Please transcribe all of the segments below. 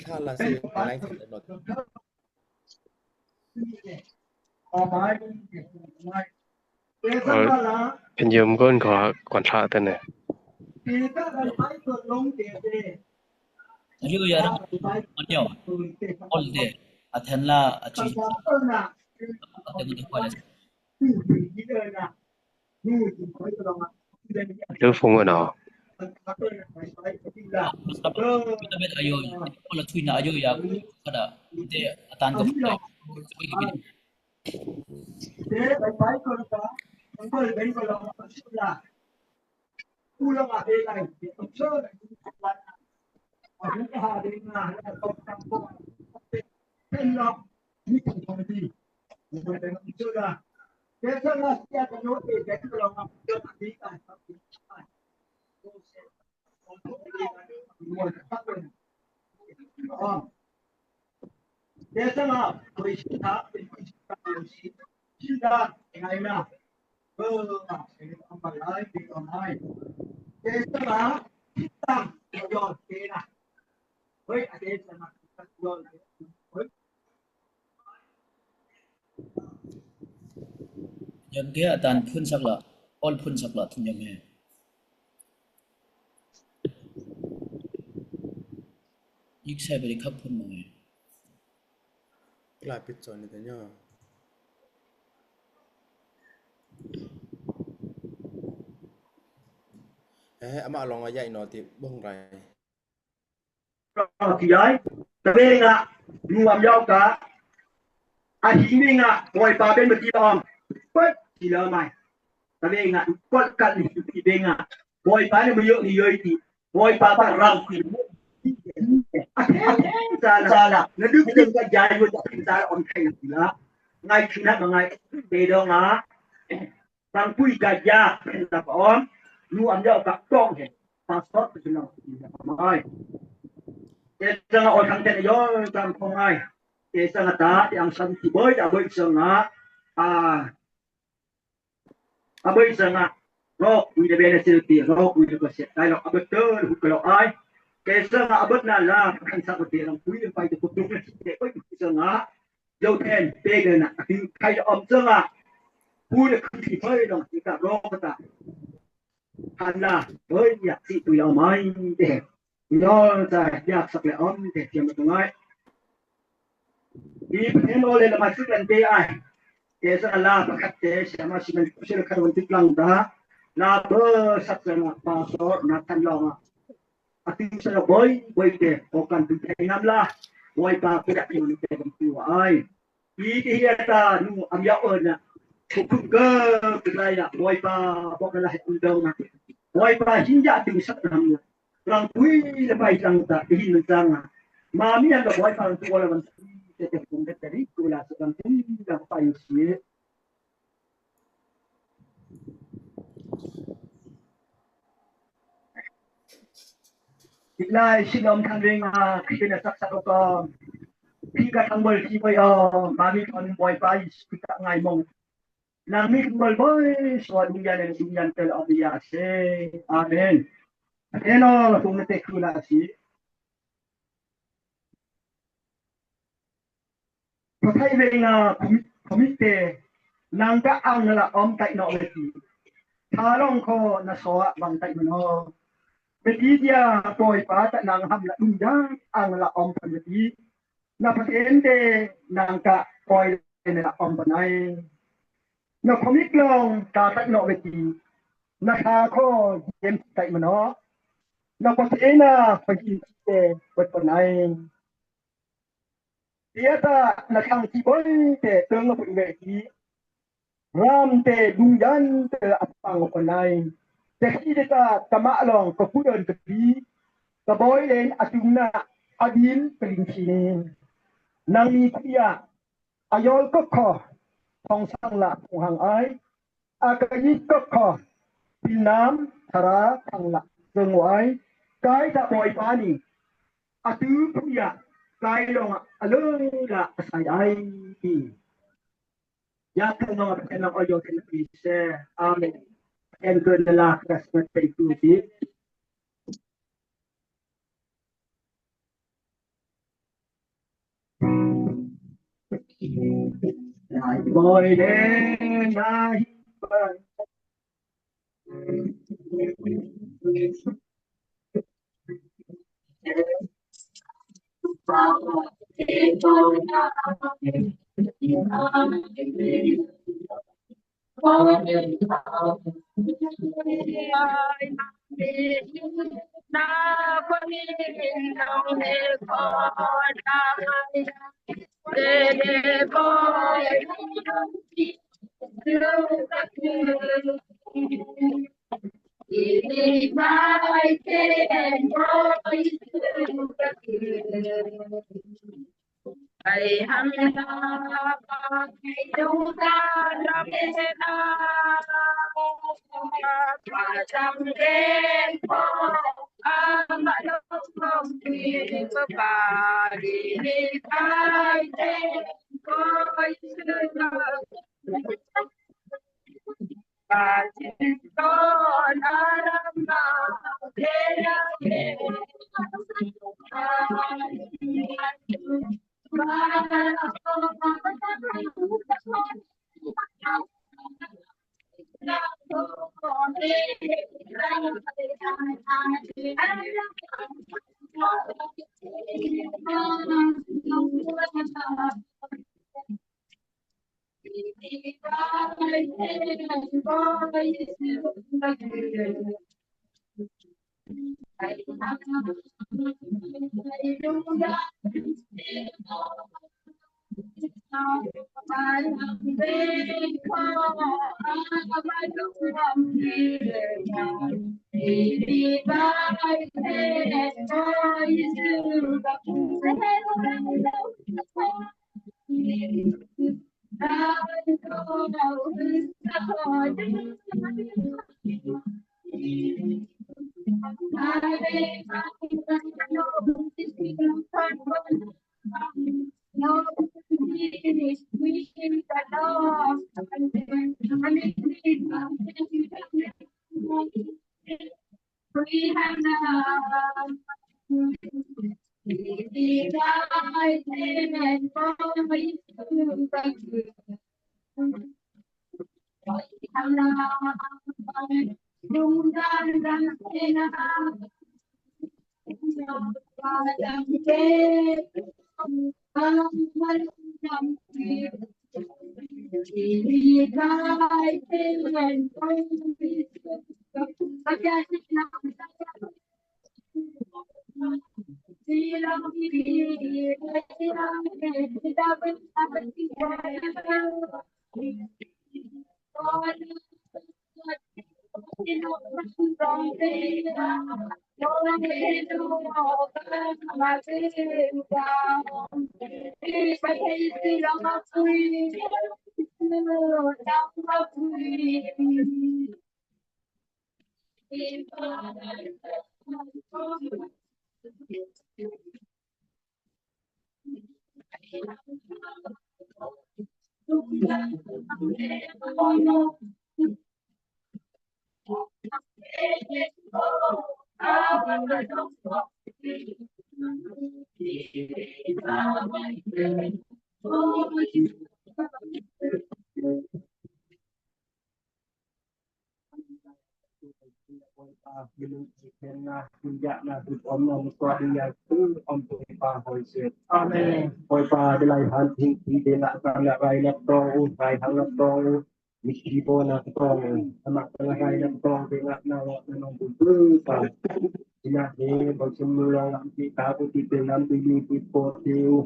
ถ้าละสิอะไรถึงหมดเป็นยืมก้นขอก่อนทาแต่เนี่ยayo yaram anyo all day athenla achi atemu de kwala เรื่องฟงอ่ะเนาะ bet ayo all twina ayo ya kada de atan ko de bai ko ka ko ben ko la sula ula ma de lai ko so anh ha de na la to tam ko pen no ni ko ko di ni ko de no sula ke sa na sia ko no de de ko la ma ko di ka ko Desa na kuisita sida ngai na ang balay di kamay desa na kita yo tena hoy desa na kita yo hoyยังge atan phun sakla all phun sakla thun yang he ik sai bari khap phun mo กลายปิดจอนี่แต่ย่ออามาลองอาใหญ่หน่อยติบ่งไรก็ที่ย้ายตะเวงอ่ะงูอำยาวกะอาหิงอ่ะปล่อยปลาเป็นแบบที่ตอมเปิดที่แล้วใหม่ตะเวงอ่ะกดกัดที่เบงอ่ะปล่อยปลาเนี่ยมันเยอะนี่เยอะที่ปล่อยปลาบ้านเราขึ้นsalah nadu kita ka jayu ta kita on kai la ngai khina ngai de do nga tang pui ka ja ta on nu am ja ka tong he passport tu na mai ye jang on thang te yo tam phong ai ye sang ta yang san ti boy da boy sang boy sang ro wi de benefit ti ro wi de ko se dai lo abetul hu ko ai Kesa nga abot na la kan sa kote lang puy pa ito putok na site oy kesa nga yo ten pega na ating kai om nga puy ka ti hoy dong kita ro ta hala hoy ya si tu ya mai de yo ta ya sak le om de tiam to ngai di pen ole la masuk lan pe ai kesa la pakat te sama si men kusel ka won tiklang da la bo sak na passport na tan long ating sa boy de o kan pinay namla boy pa pida yung niteng tuway ihiyata nu amyaon na kung ka kilay na boy pa bokala undang na boy pa hinja ating sa namla lang puy na bay lang ta ihin lang mami ang boy pa tuwala man tete kung tete kula sa kan lang payo siya Iklay silom tangring kinasaksak ko pika tangbol tiboy mami kon boy pa pika ngay mong nang mi bol boy so duyan tel obiya se amen eno kung nete kula si patay ring komite nang ka ang la om tay no leti thalong ko na so bang tay mo Beti dia poi pa ta nang ham la unda ang la om pati na patente nang ka poi na om panai na komik long ta ta no beti na ka ko jem tai mano na patena pagi te pat panai dia ta na kang ti boy te teng no beti ram te dungan te apang panai Jadi kita tamak long ke pudon ke pi ke boy len atungna adil pelingsini nang mi kuya ayol ko ko thong sang la hang ai akayi ko ko pinam thara thang la rengwai kai ta boy pani atu kuya kai long alung la sai ai ya kano kana oyo kana pise amen en good la kasmet tu ti nai boy de nai boy Amen. Hoy pa dilay hunting hindi na kala ray na tong ray hang tong misipo na tong sama ray na tong dinga na wa nang bubu pa ina he bagsimula ang kita ko titinam pili po tiu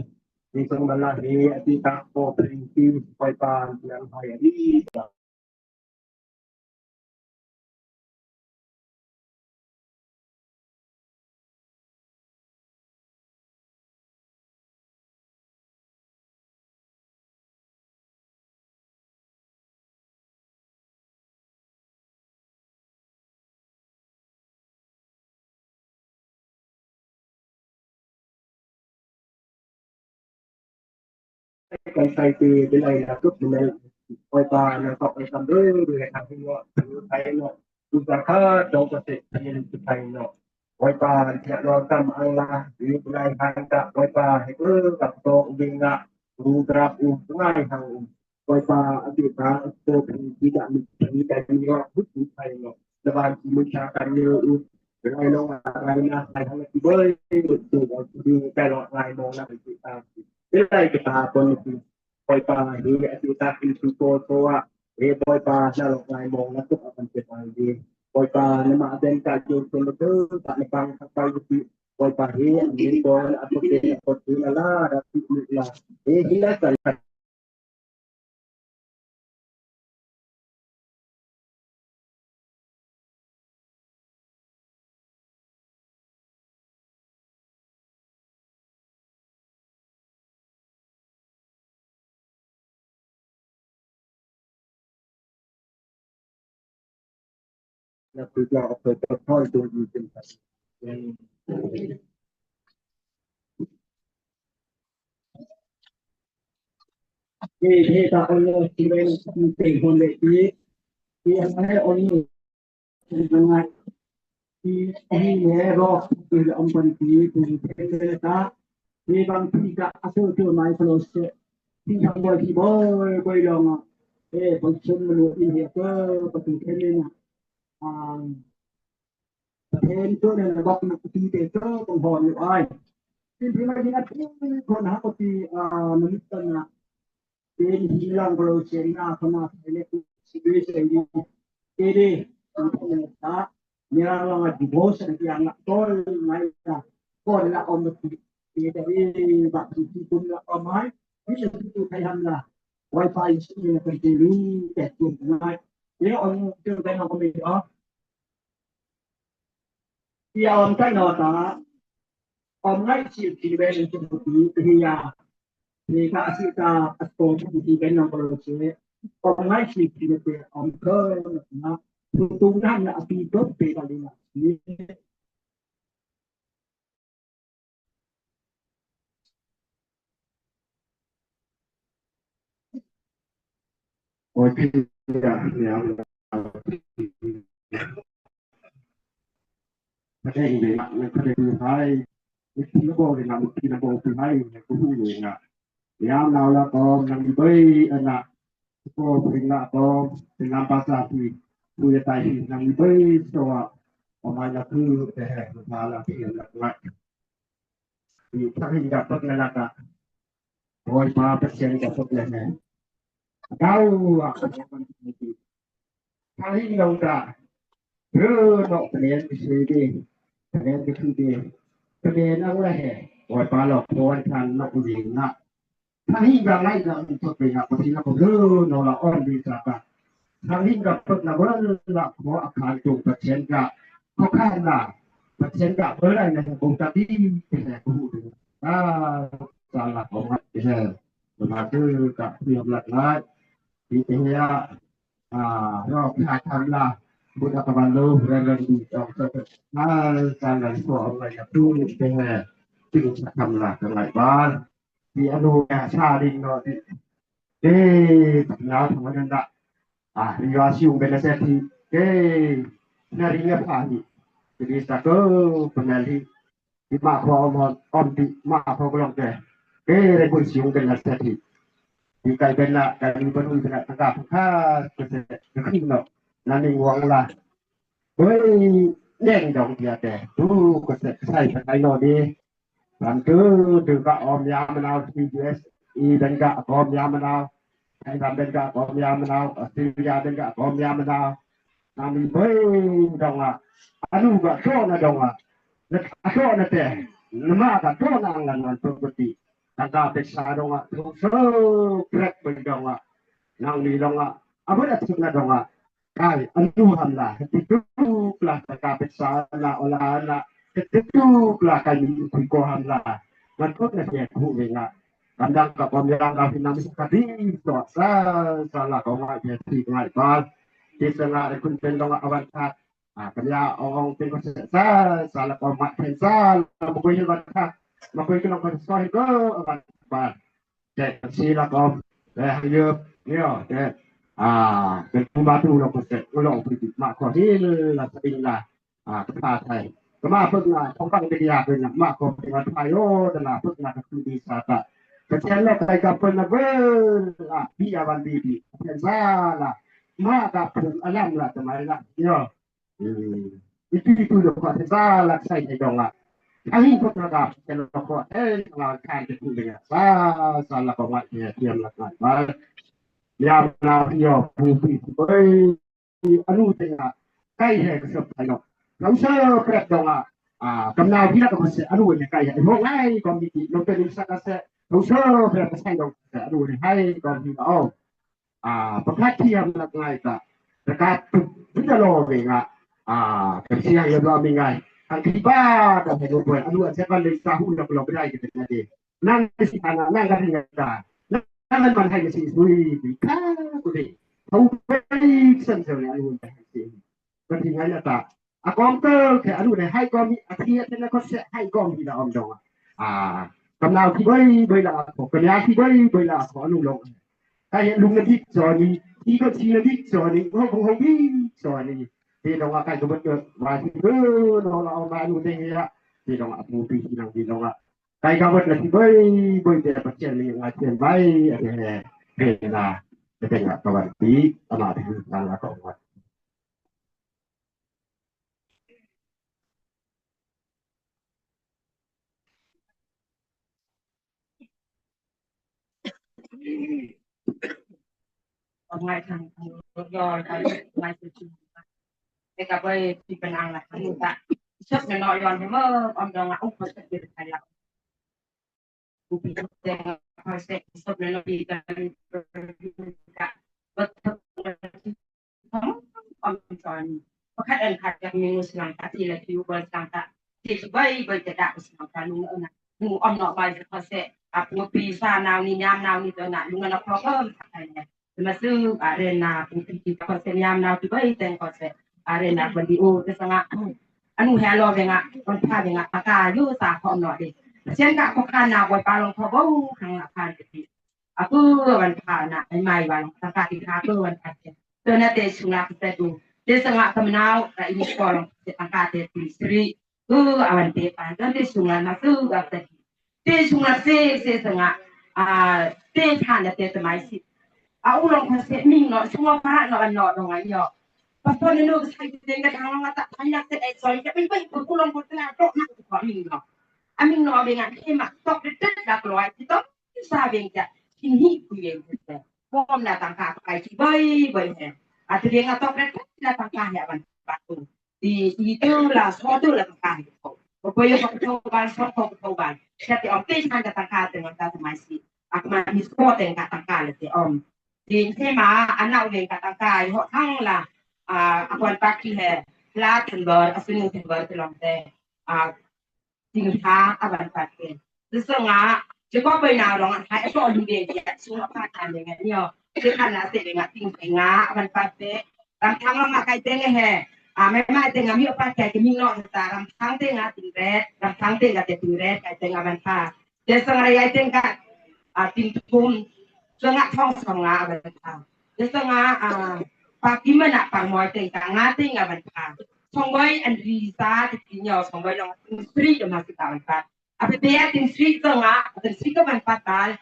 isang malahi at ita ko printi hoy pa ng hayari กันใส่ตีเป็นไรนะทุกคนเลยปล่อยปลาแล้วก็ไปทำด้วยทางที่ว่าไทยเนาะดูราคาดอกเกษตรที่ไทยเนาะปล่อยปลาที่เราทำอังลาหรือปลายทางกับปล่อยปลาให้กับโตบิงะรูตราอุง่ายทางปล่อยปลาอดีตโตเป็นที่จะมีแต่ที่ว่าพุทธไทยเนาะระบายมือชากันเยอะไรลงอะไรนะใครทำที่เบยดูดูแต่ละรายมองนะเป็นที่ตาเป็นไรก็ตาคนที่ปล่อยปลาหรือที่ตาเป็นสุโตโตว่าปล่อยปลาจะลงรายมองนะทุกอันเป็นอะไรดีปล่อยปลาเนี่ยมาเป็นการโยนคนละเด้อจากในบางไปที่ปล่อยปลาเฮียนี่บอลอัปเดตคนที่ละดับที่ละที่ละกันแล้วคือเราเอาไปต่อยตัวอยู่เป็นที่ตาเอาเลยที่เป็นเป็นคนเลยที่ให้เอาเลยยังไงที่เนี่ยรอบคืออันเป็นที่เป็นเลยตาที่บางทีก็อาศัยตัวไม้โปรเซสที่ทำบ่อยที่บ่อยลองคนชนมันรู้ที่เหตุก็ประตูแค่นี้นะเห็นตัวเนี่ยบอกมันที่เด็กก็ต้องหอนอยู่ไอ้ที่ไม่ได้ที่คนหาปกติมนุษย์นะเป็นที่ลองโปรเซสนะขนาดเนี่ยสิ่งที่ใช้ดีนี่นะเนี่ยเราดิโบสเนี่ยyang tol mai ta kon la onที่dari babที่คุณละเอาไม้ที่จะดูใครทำล่ะ Wi-Fi นี่เป็นที่รู้แต่ตัวง่ายเดี๋ยวเอาเจอไปทำก็ไม่ได้อ๋อที่เอาใช้นอตาเอาไม้ที่เป็นที่ยานี่ก็อาศัยตาอัตโตที่เป็นนอโปรเซสเอาไม้ที่เป็นเอาเคยนะตุ้งนั่นนะปีก็เป็นอะไรนะนี่โอ้ยพี่เนี่ยประเทศเดียวในประเทศไทยที่เราบอกเลยนะที่เราบอกคือให้กูพูดเลยนะยามเราละก็นั่งไปอันน่ะก็เป็นละก็เป็นลำภาษาที่ผู้ใหญ่ที่นั่งไปตัวออกมาละคือแต่มาละที่ละละที่ถ้าที่จะพัฒนาละโอ้ยมาเป็นเสียงจะพัฒนาเราอ่ะถ้าที่เราจะนอกเรียนไปซื้อดีเรียนไปคือดีเรียนอะไรโอ้ยปลาหลอกโอยทันนอกยิงนะถ้าที่ยังไงเราจะเป็นอะไรที่เรานอนละอ่อนดีสักถ้าที่กับเปิดนะว่าละขออาคารจูงประเทศกับเขาข้างละประเทศกับเพื่ออะไรนะผมจะที่เป็นอะไรกูดูสารของมันเป็นมาคือกับเรียบหลักร้อยที่เนี่ยรอบทางทำละบุตรบรรลุเรื่องดีออกจากการหลังสอบอะไรกับดูเป็นไงที่จะทำหลักอะไรบ้างที่อนุญาชาดินเนาะที่แล้วทำอะไรนั่นริวาซิum bela seti narinya pagi jadi satu penali di makro on di makro blok deh regulasium bela seti di kai bela dari penuh bela tangkap khas kesin no nani wang lah boy neng dong dia deh tu keset sai kai no di bantu juga om ya menau CBS i dan ga om ya menauให้ทำเป็นกับกองยามะนาวสิยาเป็นกับกองยามะนาวนามีเบ้ดองอ่ะอนุก็โซนะดองอ่ะแล้วโซนะแต่นมาก็โซนางกันวันปกติตั้งแต่เป็นสาดองอ่ะทุกโซเกรกเป็นดองอ่ะนางมีดองอ่ะอาวุธสุนะดองอ่ะกายอนุหันละติดตุกละตั้งแต่เป็นสาละอลาละติดตุกละกายมีคุยโกหันละมันก็เนี่ยคู่เองอ่ะkadang ka pamilangga finamis kadi to salah ko nga ti ngai ba ti sanga kun pendong awan ta kanya ong pin ko sa salah ko ma pen sa mo ko yin ba ta mo ko kin ko so ko awan ba แต่สิละก็แต่เยอะเนี่ยแต่เป็นผู้มาดูเราก็จะลองพิจิตรมาขอที่ละสติงละประชาไทยก็มาเพิ่งของฟังเป็นยาเป็นมากกว่าเป็นวันไทยโอ้ตลาดเพิ่งมาคือดีสาตะแต่แค่เราไปกับเพิ่นนะเว้อพี่อาวันดีเป็นซาละมากับผมอลัมละสมัยละเนาะitu lo ko sa la sai de dong la ai ko tra ga ke lo ko la kan de tu de sa la ko ma ye tiam la ka ba ya na yo pu pi oi anu te na kai he ko sa pai no lo sa pre dong la kam na bi la ko se anu ne kai he mo ngai ko mi lo te ni sa ka se lo sa pre ka sai dong se anu ne hai ko mi oประคัดเทียมละไงตะประกาศพิจารณาเองkerja yang dua minggu. Tiba dah berbuat. Aduh, saya kan dari tahun dah belum berada kita tadi. Nang si anak, nang kan tinggal. Nang man hai si sui. Kau deh. Tahu baik sendiri aduh dah si. Kan tinggal ya tak. Akong tu ke aduh dah hai kau mi akhirnya kena kau set hai kau mi dah om dong. Kamnauที่บ่ละก็กะยาที่บ่ละขอลุงลงไอ้ลุงนดิจอนี่ที่ก็ชีนดิจอนี่เฮาคงมีจอนี่ที่ดองอาก็บ่เกิดว่าที่เนาะเอามาดูนี่ละที่ดองอาปูปีที่นางที่ดองไก่ก็บ่ละที่บ่ได้ปัจจัยนี่ว่าเช่นไว้เป็นล่ะเป็นล่ะตะวันปีอามาที่ทางละก็ว่าngay thằng do ngay từ từ để cả bây thì bên ăn là thằng ta sắp nó nói giòn thì mơ ông dòng là úc sẽ được thay lại cũng bị sẽ phải sẽ sắp nó đi cả bất thật ông giòn có khách ăn khách yang minus lang ta thì là thiếu bớt lang ta thì bâyจะด่าsang taลุงนะลุงông nọ bài sẽ sẽ mộtปีsa nào ni nham nào niตัวน่ะลุงnóพอเพิ่มอะไรเนี่ยTermasuk arena politik konsenyam na tibai ten konse arena bandio tesanga anu hello benga kon pha benga paka yu sa khom no de chen ka ko kana boy pa long tho bau khang la phan ti aku wan pha na ai mai wan ta ka ti kha ko wan pha to na te sula te tu tesanga kamnau ra ini ko long te paka te sri awan te pa te sula na su ga te sula se sanga te than te mai si au long kase ming no semua para no no dong ayo pasal ni no sai dengan hang ngata hanya se ai soi ke bai ku long ku tena tok nak ko ming no amin no dengan emak tok de dak loi ti tok sa beng ja kin hi ku yen te pom na tang ka kai ti bai he tu dia ngatok de la tang ka ya ban patu di itu la so tu la tang ka ko ko yo ko ban so ko ban tapi om te san tang ka dengan ta mai si akma ni so te tang ka le te om din thế mà anh nào về cả tang kai họ thăng là quan bác khi hè la thành bờ asunu thành bờ từ lòng tè tình thá ban bác kia tức là chỉ có bên nào đó anh thấy có đi về thì xuống nó phát thànhอย่างเงี้ยnhiều chứ khăn là sẽ để ngã tình phải ngã ban bác thế làm thăng nó mà cái tên này hèไม่tên ngã miệng bác cái mình nó ta làm thăng tên ngã tình red làm thăng tên ngã tình red cái tên ngã ban bác thế xong rồi cái tên cả tình thun Sanga thong sanga abanta. Sanga pagi mana pang moi teng tanga ting abanta. Songwai and visa tinyo songwai long street do masuk abanta. Apa dia ting street sanga, ting street kan patal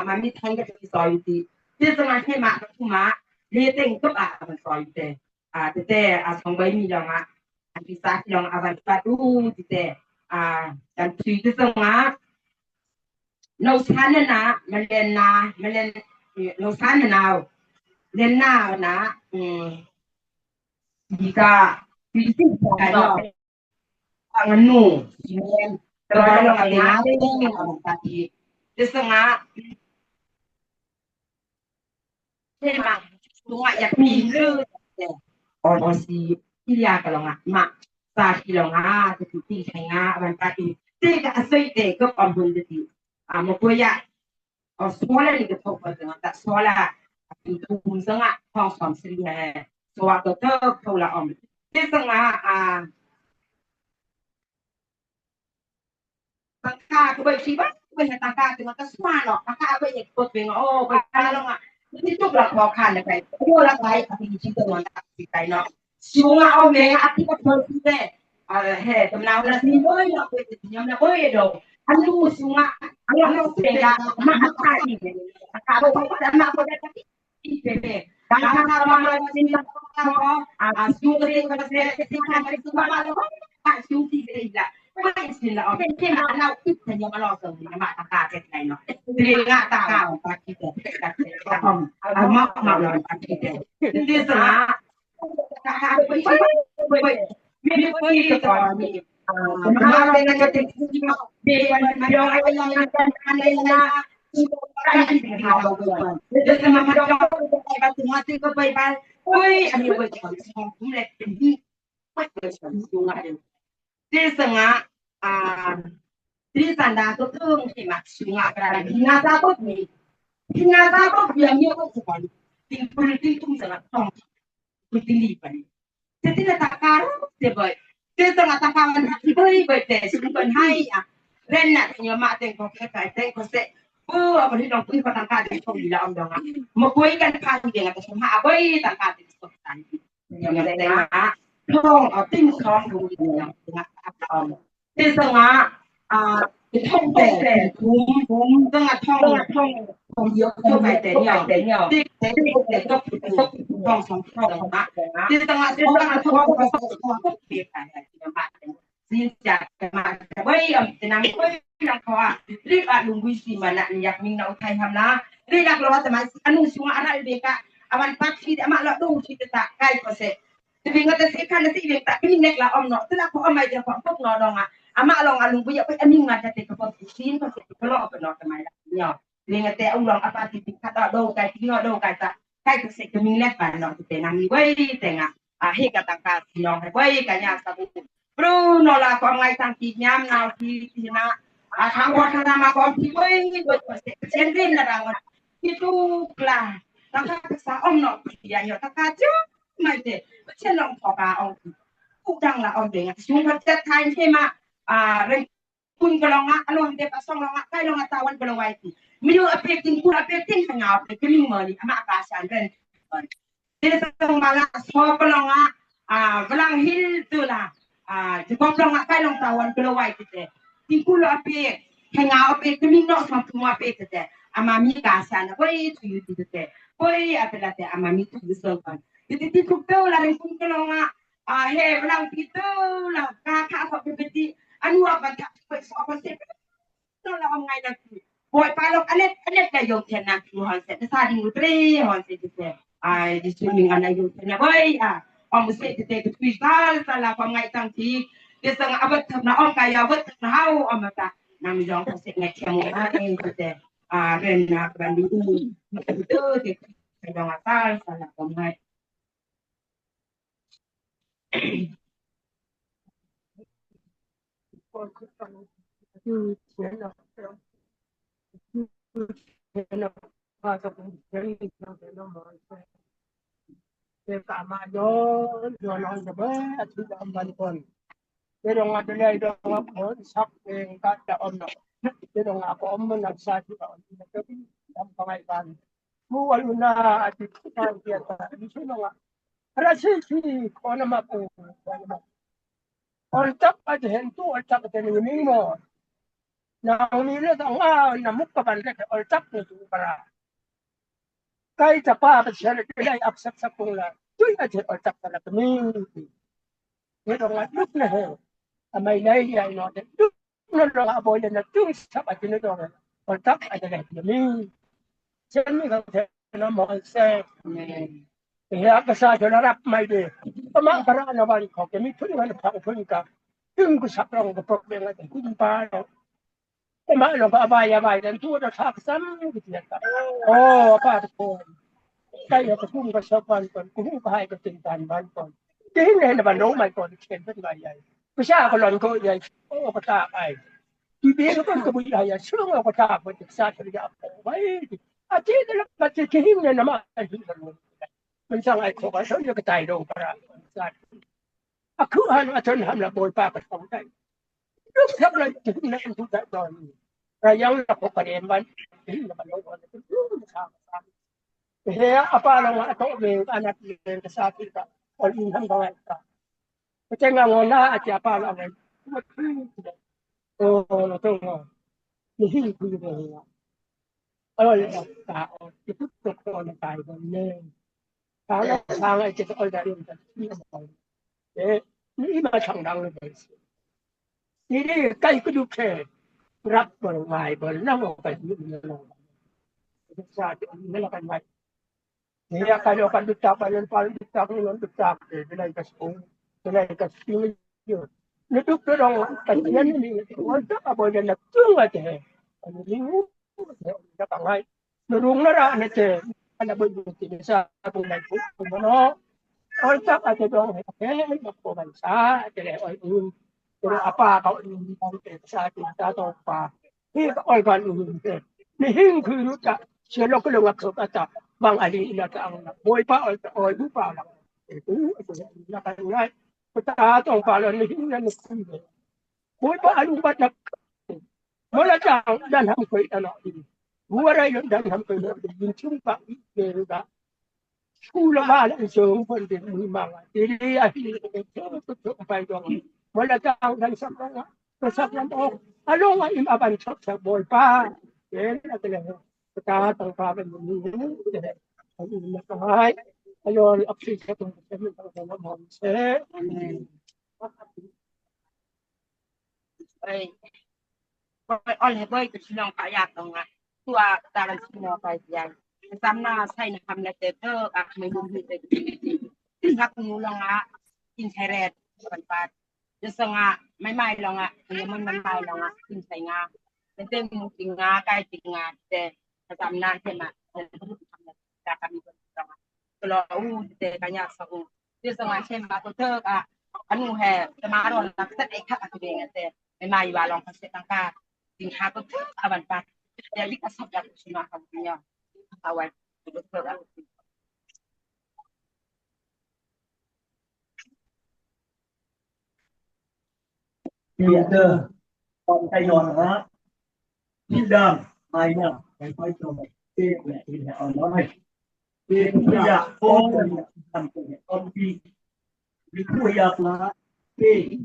mami thanga ti soiti. Dia sanga hema kuma le teng tok aban soite. Tete songwai mi long and visa long abanta tu tete dan street sanga no sana na malen no sana now then now na jika fisik ano anganu men terlalu ngati tadi desanga tema tunga ya pilu o si ilia kalonga ma sa kilonga ti thinga ban tadi tega aceite ko pambun tadi Makuya o sola ni ke thok pa ta sola tu tum sanga thong som sri he so wa to thola om te sanga sangka ko bai chi ba ไปตากาถึงก็สมาเนาะตากาไปเอกเปิงโอ้ไปลงอ่ะที่จุกหลักพอคันไปโอ้ละไปอภิชิตนนสิไปเนาะชิวงาเอาแม่อธิก็เพิ่นสิได้เฮ็ดตำนาวละสิเว้ยเนาะไปสิยามละเว้ยดอกอันนู้ชิวงาอันนู้เปกะมาหาตาอีตากาไปมาบ่ได้อีเปเปตากามาสินชิวก็สิก็สิคันไปสิมาแล้วชิวสิได้ไม่สิละเอาเป็นมาเราคิดแต่ยังมาลอเสริมมาตากาเจ็ดไหนเนาะเรียงตากาของตาคิดแต่เอามาเราตาคิดแต่ดิสนะตากาไปมีก่อนมีมาเป็นกันติดเดี๋ยวมาดองไอ้ยังกันอะไรนะใครที่เป็นข่าวเราก่อนเดี๋ยวมาดองไปบ้านถึงมาถึงก็ไปบ้านโอ้ยอันนี้ไปก่อนผมเลยเป็นที่ไม่เคยสนใจอะไรดิสนะdi sanda tu tu mesti maksudnya kerana binasa pun ni biar pun sekali politik tu sangat tong tinggi pani jadi nak takar sebaik dia sangat takaran hati baik deh sebab hai ren nak nyamak tengok kai tengok se apa ni dong tu patangka di tong bila om dong mekoi kan kan dia ngata semua abai tangka di tong tadi yang ada tong ting tong tu dengan om dia sangat thông tệ cũng tức là thông yếu cho bài tệ nhỏ thì để có vòng sống thông mà thì tức là thông có việc phải bạn xin chào mà bây thì nằm bây là khoaรีบลุงวิสิมานะอยากมีน้องไทยทำนะรีบเราแต่มาอนุสวอะไรเด็กอ่ะอาวันปักที่มาเราดูที่ตะใกล้ก็เสร็จจะเป็นก็จะสิคันสิเด็กแต่ไม่เน็กละอมเนาะแต่ละพอเอาไม่จะของพวกนอดองอ่ะama long alung punya pe aning ngata te ko sin ko se ko lo pe no ta mai la ni ngate ung long apa ti kata do kai ti no do kai ta kai ko se ko mi le pa no te na mi wei te nga he ka ta ka si no wei ka nya sa bu bru no la ko ngai tang ti nyam na ti na thang wa thang ma ko ti wei ko se chen rin na rang ti tu kla ta ka sa om no ya yo ta ka chu mai te chen long ko ka ong ku dang la om de nga su ko ta thai te ma ren kun golonga alon de pasong longa kai longa tawan golowai ti miu apekting kun apekting hangau pe kini mali ama akasan ren de tong mala so golonga belang hil tu la de golonga kai long tawan golowai ti te tingkul apek hangau apek kini no sama semua apek te ama mi kasan woi tu ti te woi apela te ama mi tu sokan ti ti tu pe la ren kun golonga he belang pitu la ka ko pe anu apa tak apa se no la ngai na boy pa lo alet ka yo chen na tu han se sa ding tre han se te ai di swimming ana yo chen na boy om se te tu fisal sala pa ngai tang ti de sang abat na om ka ya bat na hau om ta na mi jong se ngai chen mo na en te ren na ban di tu te ka jong asal sala pa ngai Pero nga dulay daw ako sak ng kata ono. Pero nga ako nagsa sa ono. Ang pangaiban. Muwal na at kan kita. Sino nga? Para si ko na mapu. Ortak at hento ortak tening mo. Na nila daw na mukkaban ka ortak nito para. Kahit pa siya ay aksak sa pula. Tuy at ortak pala kami. Pero nga look na he. May nay ay no. No lang aboy na tung sa patin do. Ortak at kami. Sen mi ka na mo se. Kaya kasi narap may de. Tama para na ba ko kami tuloy na pa ko ka. Yung ko sa prong ko problema natin kung paano. Tama lo ba abay dan tu da sa sam gitu ya. Oh apa ko. Kaya ko kung sa pan kung pahay ko tintan ban ko. Kaya na ba no may ko ken pa ba yai. Kasi ako lang ko yai. Oh ko ta ay. Tibi ko ko bu yai. Sino ko ta ko sa sa ako. Wai. Ati na ba ti kihim na naman. Minsan ay ko kasi yung katay daw para sa ako ano aton hamla boy pa pa tayo. Yung sabla na into that doon. Rayang na ko kanemban na balong sa Kaya apa lang ato may anak ni sa atin ka o inhang gawin ka. Kasi nga wala at apa lang ay ito nga hindi ko yung ay tao ito ko na tayo ng Sana ay ito ay rin ni ma chang dang le ni kai ku du ke rap bol mai bol na mo ka ni no sa ni la kan mai ni ya ka do kan du ta pa len pa du ta ko len du ta ke bilai ka spo bilai ka spi yo ni tu ko dong ka yan ni wa ta abo len na tu nga te ni ni ka ka ngai no rung na ra na te ana bo du ti sa bu mai ku mo no oi ta ka te dong he ma ko ban sa te le oi Pero apa kau ini sa atin tato pa. Hi oi kan ini. Ni hing ku ta selo ko lang ako ata bang ali ila ta ang boy pa oi du pa lang. Itu na kan ngai. Pata to pa lo ni hing na ni. Boy pa alu ba na. Mola jang dan ham ko ano ini. Buara yon dan ham ko din chung pa ni ga. Sula ba lang so pun din ni mga. Dili ay to pa dong. Wala tao dan sa mga kasakyan o along ang imaban sa boy pa yan at lang tatang pa ben ni ang nakay ayon apsi sa tong sa mga monse ay ol he boy ko sinong kayak nga tua taran sino pa yan samna sai na kamna te to ak may bumi te nak ngulang nga internet pa Just nga may lang nga man lang nga insay nga ente mo tinga kay tinga te samna te ma ta kami ko nga lo te kanya sa ko just nga chen ba to anu he tamaron la set ek ka ate te may wa long kasi tangka tinha to aban pa ya lik asap ya sima ka niya awan to Peter còn tay giòn đó nhìn đầm mai nha phải phải cho một cái thì ở đó này thì bây giờ con làm con đi bây giờ là cái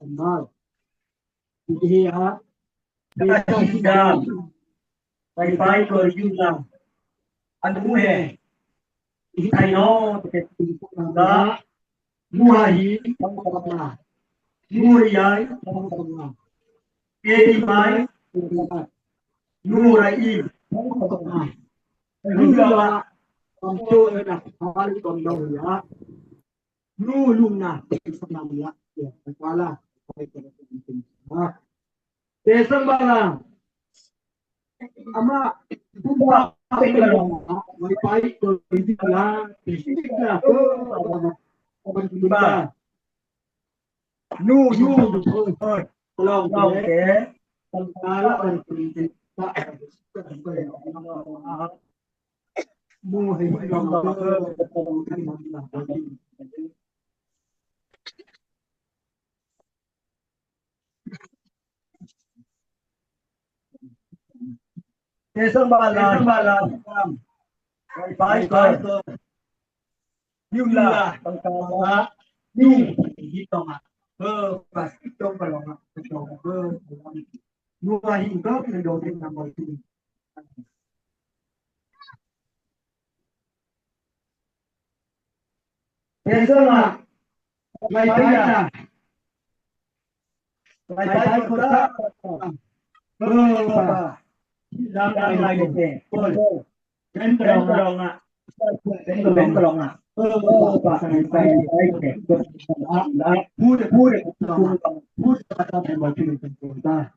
nói thì hả bây giờ nhìn đầm phải rồi dùng làm anh muốn hè thì thầy nó cái đó mua gì không có làm mua giấy không có làm cái máy mua lại im không có làm bây giờ còn chơi là phải còn đâu nhá mua luôn nè xong làm nhá để qua là phải cái ha để xong bao là ama buka pelan wifi ko hindi la pisika ko abang diba nu thôi long ke tangkala ang pinta mu hay long Thế xong bà là phải nhưng là tầng cao đó nhưng đi tầng à và trong cái lòng cái chỗ mua hình có cái đồ trên nằm ngồi thì thế xong là mày thấy là mày thấy có đó đang lại để đến cái ạ đến cái lòng ạ và thằng này để đãพูดta thành một chuyện của ta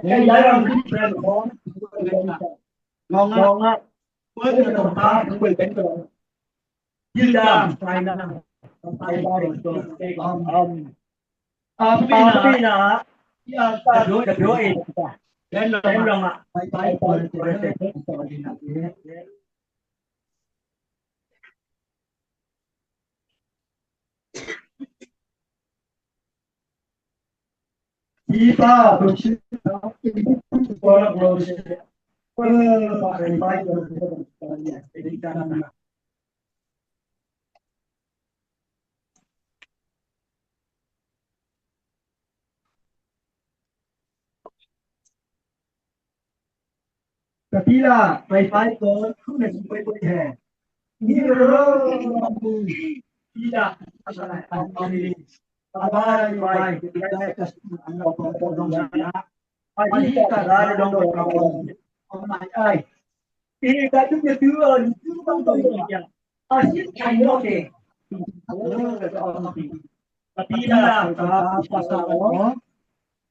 cái giá làm cái chuyện đó ngon á với cái đồng ta cũng bị đến cái lòng như đàm phải nè tay ba rồi cái pin nè đập đuôi đến lòng ạ tay rồi Ipa bercerita orang bercerita baik dari kanan. Kapila baik-baik ke kuda baik-baik hai. Ini tidak masalah ini. Baik kita kasih anda potong sana. Pagi kita dah dong dong. Ai. Ini katu kedua itu bang dia. Asyik ayo ke. Kapila pasal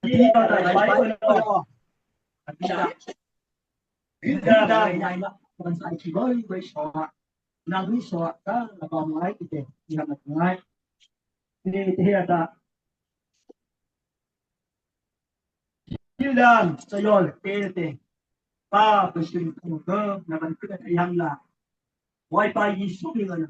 kita baik-baik Kapila Kita dah bangsa Kiboi bersama Nabi Soaka Abamai kita yang mengai ini tiada Hildan sayol PT pa bersyukur ke naban kita yang wifi Yesus dengan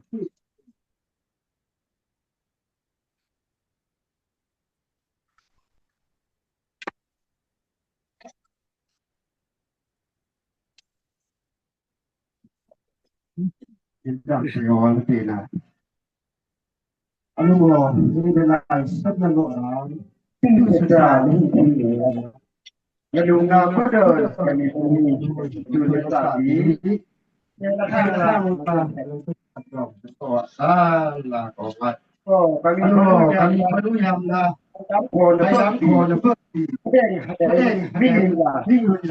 Hildan sayol PT Anu ini adalah sebenarnya orang tinggi sedang ini. Yadunga pada kami ini juga tadi. Yang akan salah komat. Oh, kami perlu yang dah. Kon seperti. Bingung.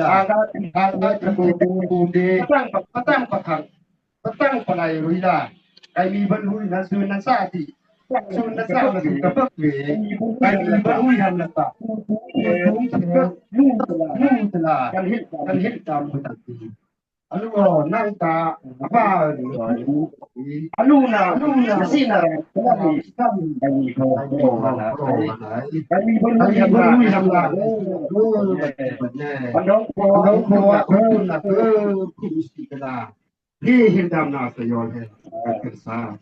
Agak kemudian petang pada Rida. Kami berlui dan sati. Sunnah sama kita pakai bagi baru yang letak. Nuntlah kan hitam tadi. Anu nanta apa anu na sinar kami bagi baru yang letak. Pandang nak kursi kena. Hitam na sayol kersa.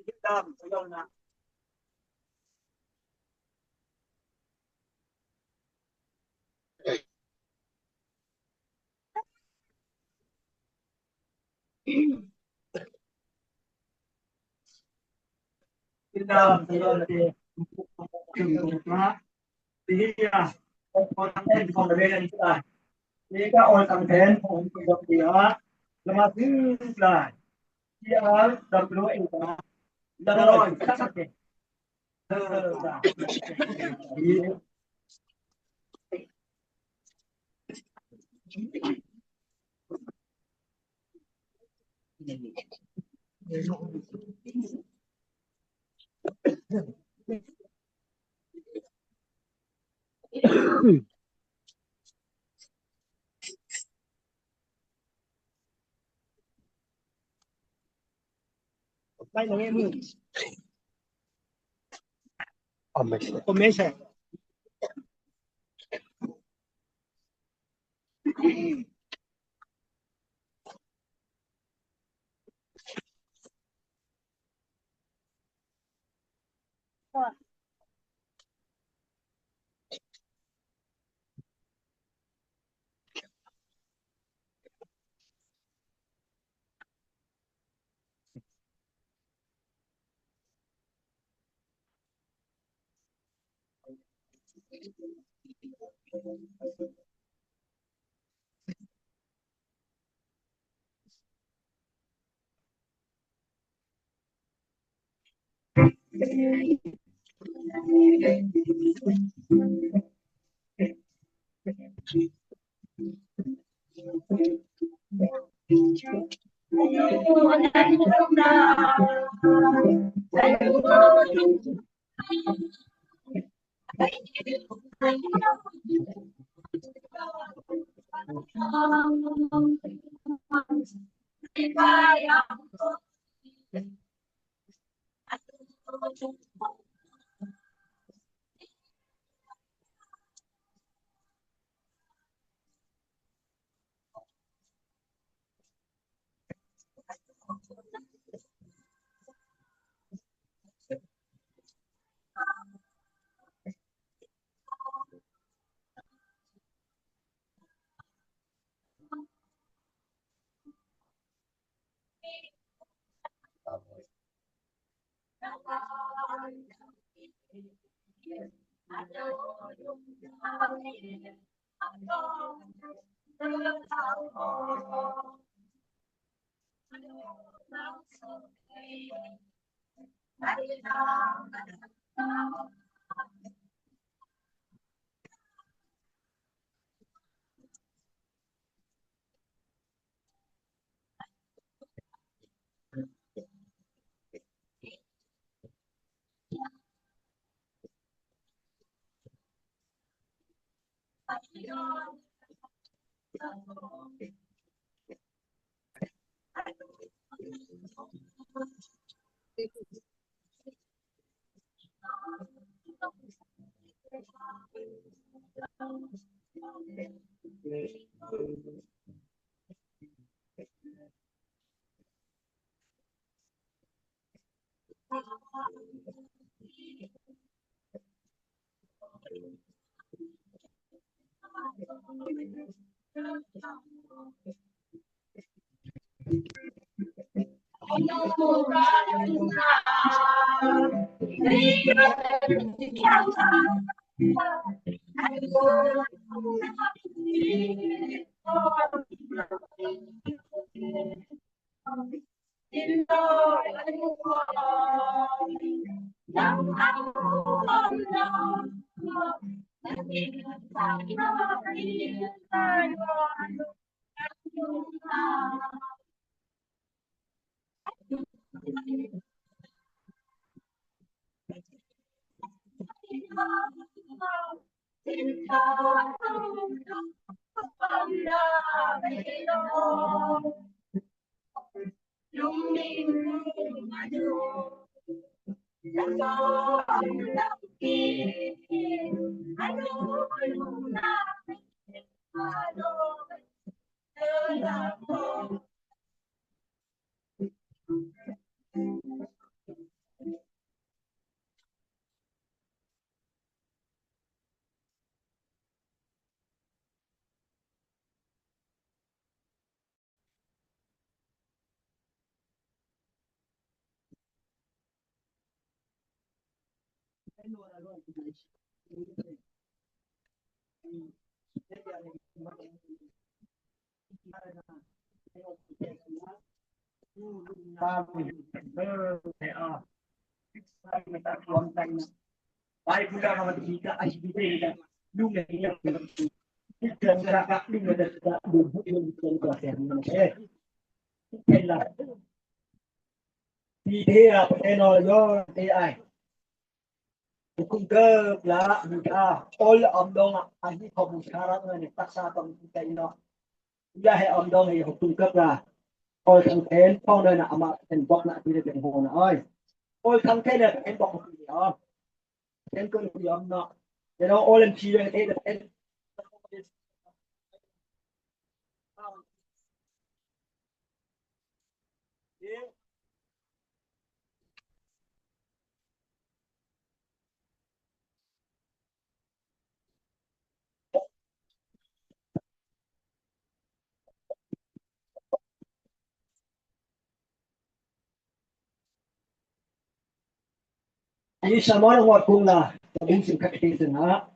Hitam sayol na Hitam sayol na dia orang yang konvensi kita. Jika orang konvensi dia lemas lah. Dia dah perlu itu. Dah sakit. Baik lagi Omese. Baik pula kalau tidak ICB dan dunia yang dan masyarakat dunia dan juga bubuk yang dikeluarkan inilah dia teknologi AI hukum ke lah mudah all omdong ahli hukum syarat ni paksa tong kita ini ya hai omdong ni hukum ke lah all content phong đây là amat thành bọc lại thì được hồ là ơi all content là thành bọc gì đó thành cơ gì đó nó để nó all em chi đây là thành ini semua orang buat pun lah tapi singkat cerita nak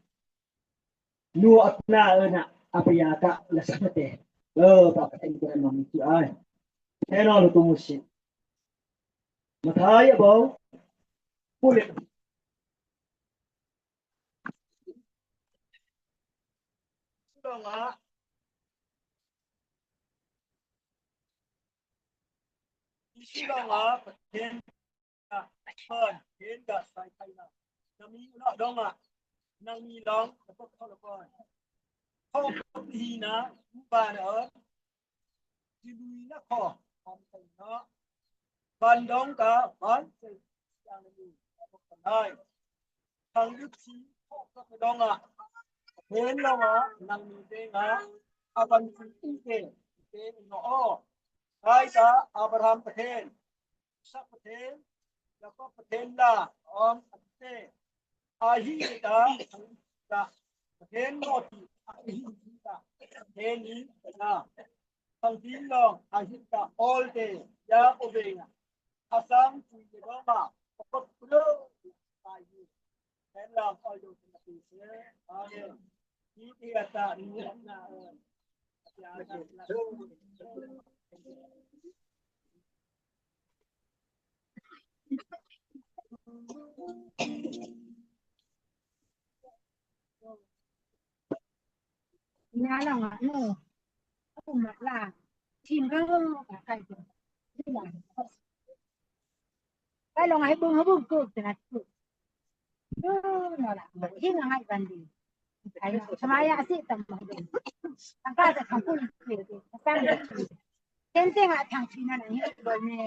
nuat nak apa ya tak lesat deh tak penting kita memiliki ay channel tu musik matai bau boleh sudah lah sudah lah pen dah sai kai lah nami nak dong ah nami dong apa kalau không thì nó và nữa thì đuôi nó khó không thì nó ban đóng cả bán thì đang đi một phần hai thằng đức sĩ không có đóng à thế đâu mà nằm như thế mà ban sĩ thế nó hai cả Abraham Patel Sắp Patelแล้วก็ประเทศละประเทศอาฮีตาประเทศโนติอาฮีตาประเทศนี้นะทั้งที่ลองอาฮีตา all day ยาโอเบงอาซัมที่เรียกว่าปกติ la all those things Ita ni na nhà lòng ạ nè không mặt là chim cái cả cái gì là cái lòng ấy bưng cực thì là cực nó là khi là hay vấn đề cái sama ya sih tambah tăng caจะทำคุณคือตั้งเต็มๆอ่ะทางที่นั่นนี่บ่เนี่ย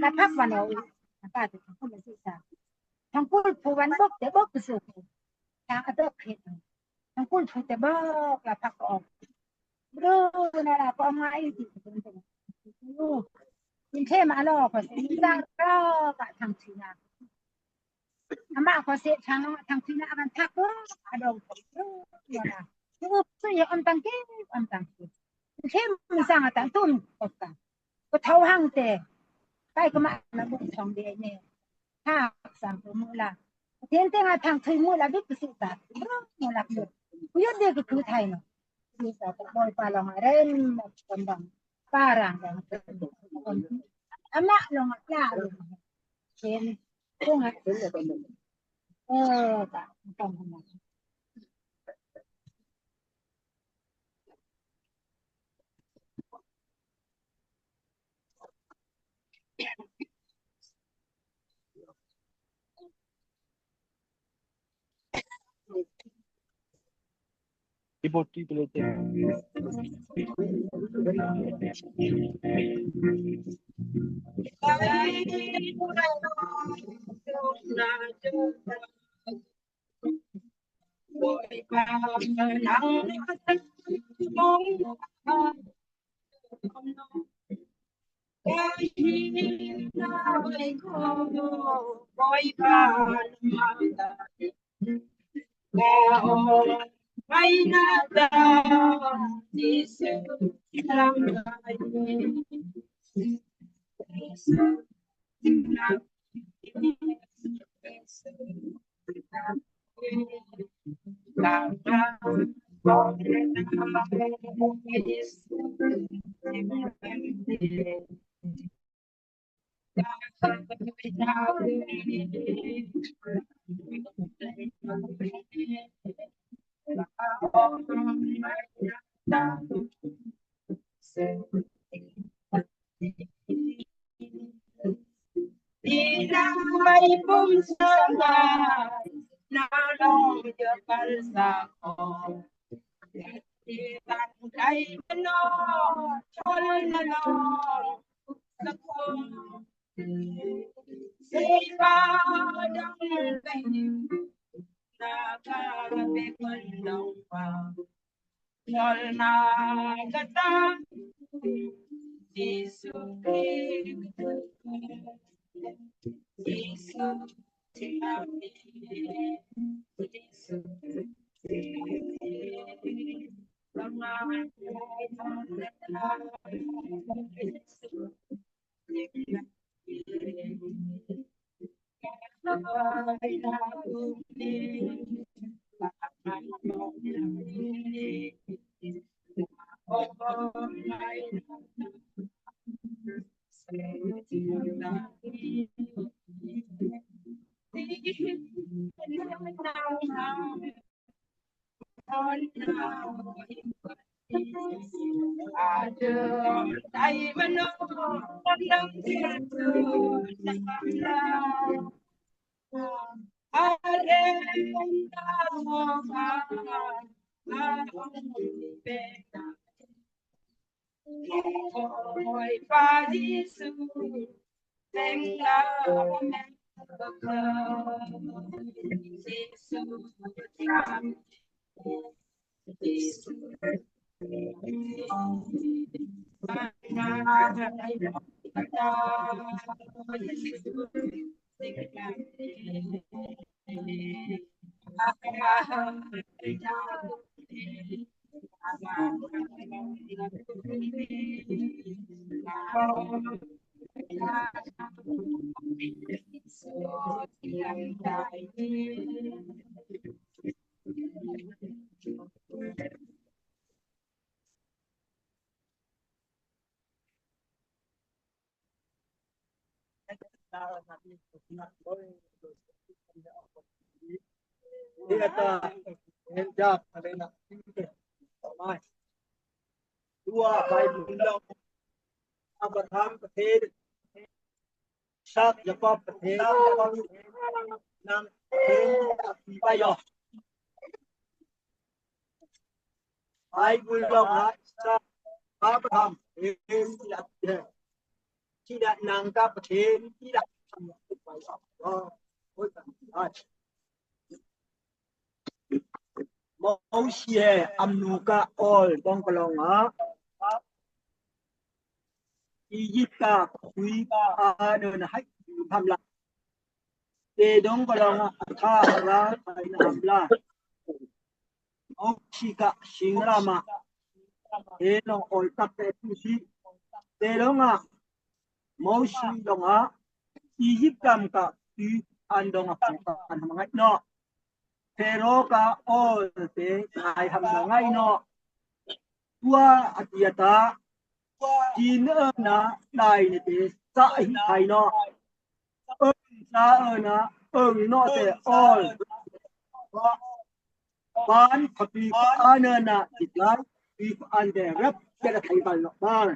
ถ้าพักวันเอาtăng caจะทำคุณสิจ้ะทางคุณผู้วันบอกแต่บอกสุดทางอัตเพชรทางคุณผู้แต่บอกละพักออกรู้นั่นล่ะก็มาอีกทีเป็นเทมาลอกก็สิจ้าก็ทางที่นั่นอามาก็เสทางที่นั่นมันพักบ่อดองนั่นล่ะคืออย่าอันตังกี้อันตังกี้เทมสร้างตังตุ้นก็เท่าหังแต่ใกล้ก็มานะบุญทองเดเนี่ยถ้าสร้างตัวมูละเต็มๆทางที่มูละบิ๊กสิตามูละหมดกูยอดเด็กก็คือไทยเนาะมีสาวบอยปาลองเรนคนดังปารางดังอามาลงลาเช่นพวกนั้นจ้ะต้องทำIboti pelete. Dia kata hendak ada nak mai dua baik bilang Abraham ประเทศ Ishak Jacob ประเทศ Nang ประเทศที่ไปยอ Baik bilang Ishak Abraham ที่ได้นางกับประเทศที่ได้ทำไปก็โอ้ยได้Mausia amnuka all bongkolonga Egypta kuiba anon hai hamla de dongkolonga atha ra thaina hamla Oshika singrama enong all tape tusi de longa Mausi longa Egyptam ka tu andong apan mangai no Pero ka all te ai ham ngai no tua atiata jin na dai ne te sa ai no sa na no te all ban phapi ana na itlai pi an de rap te la thai bal no ban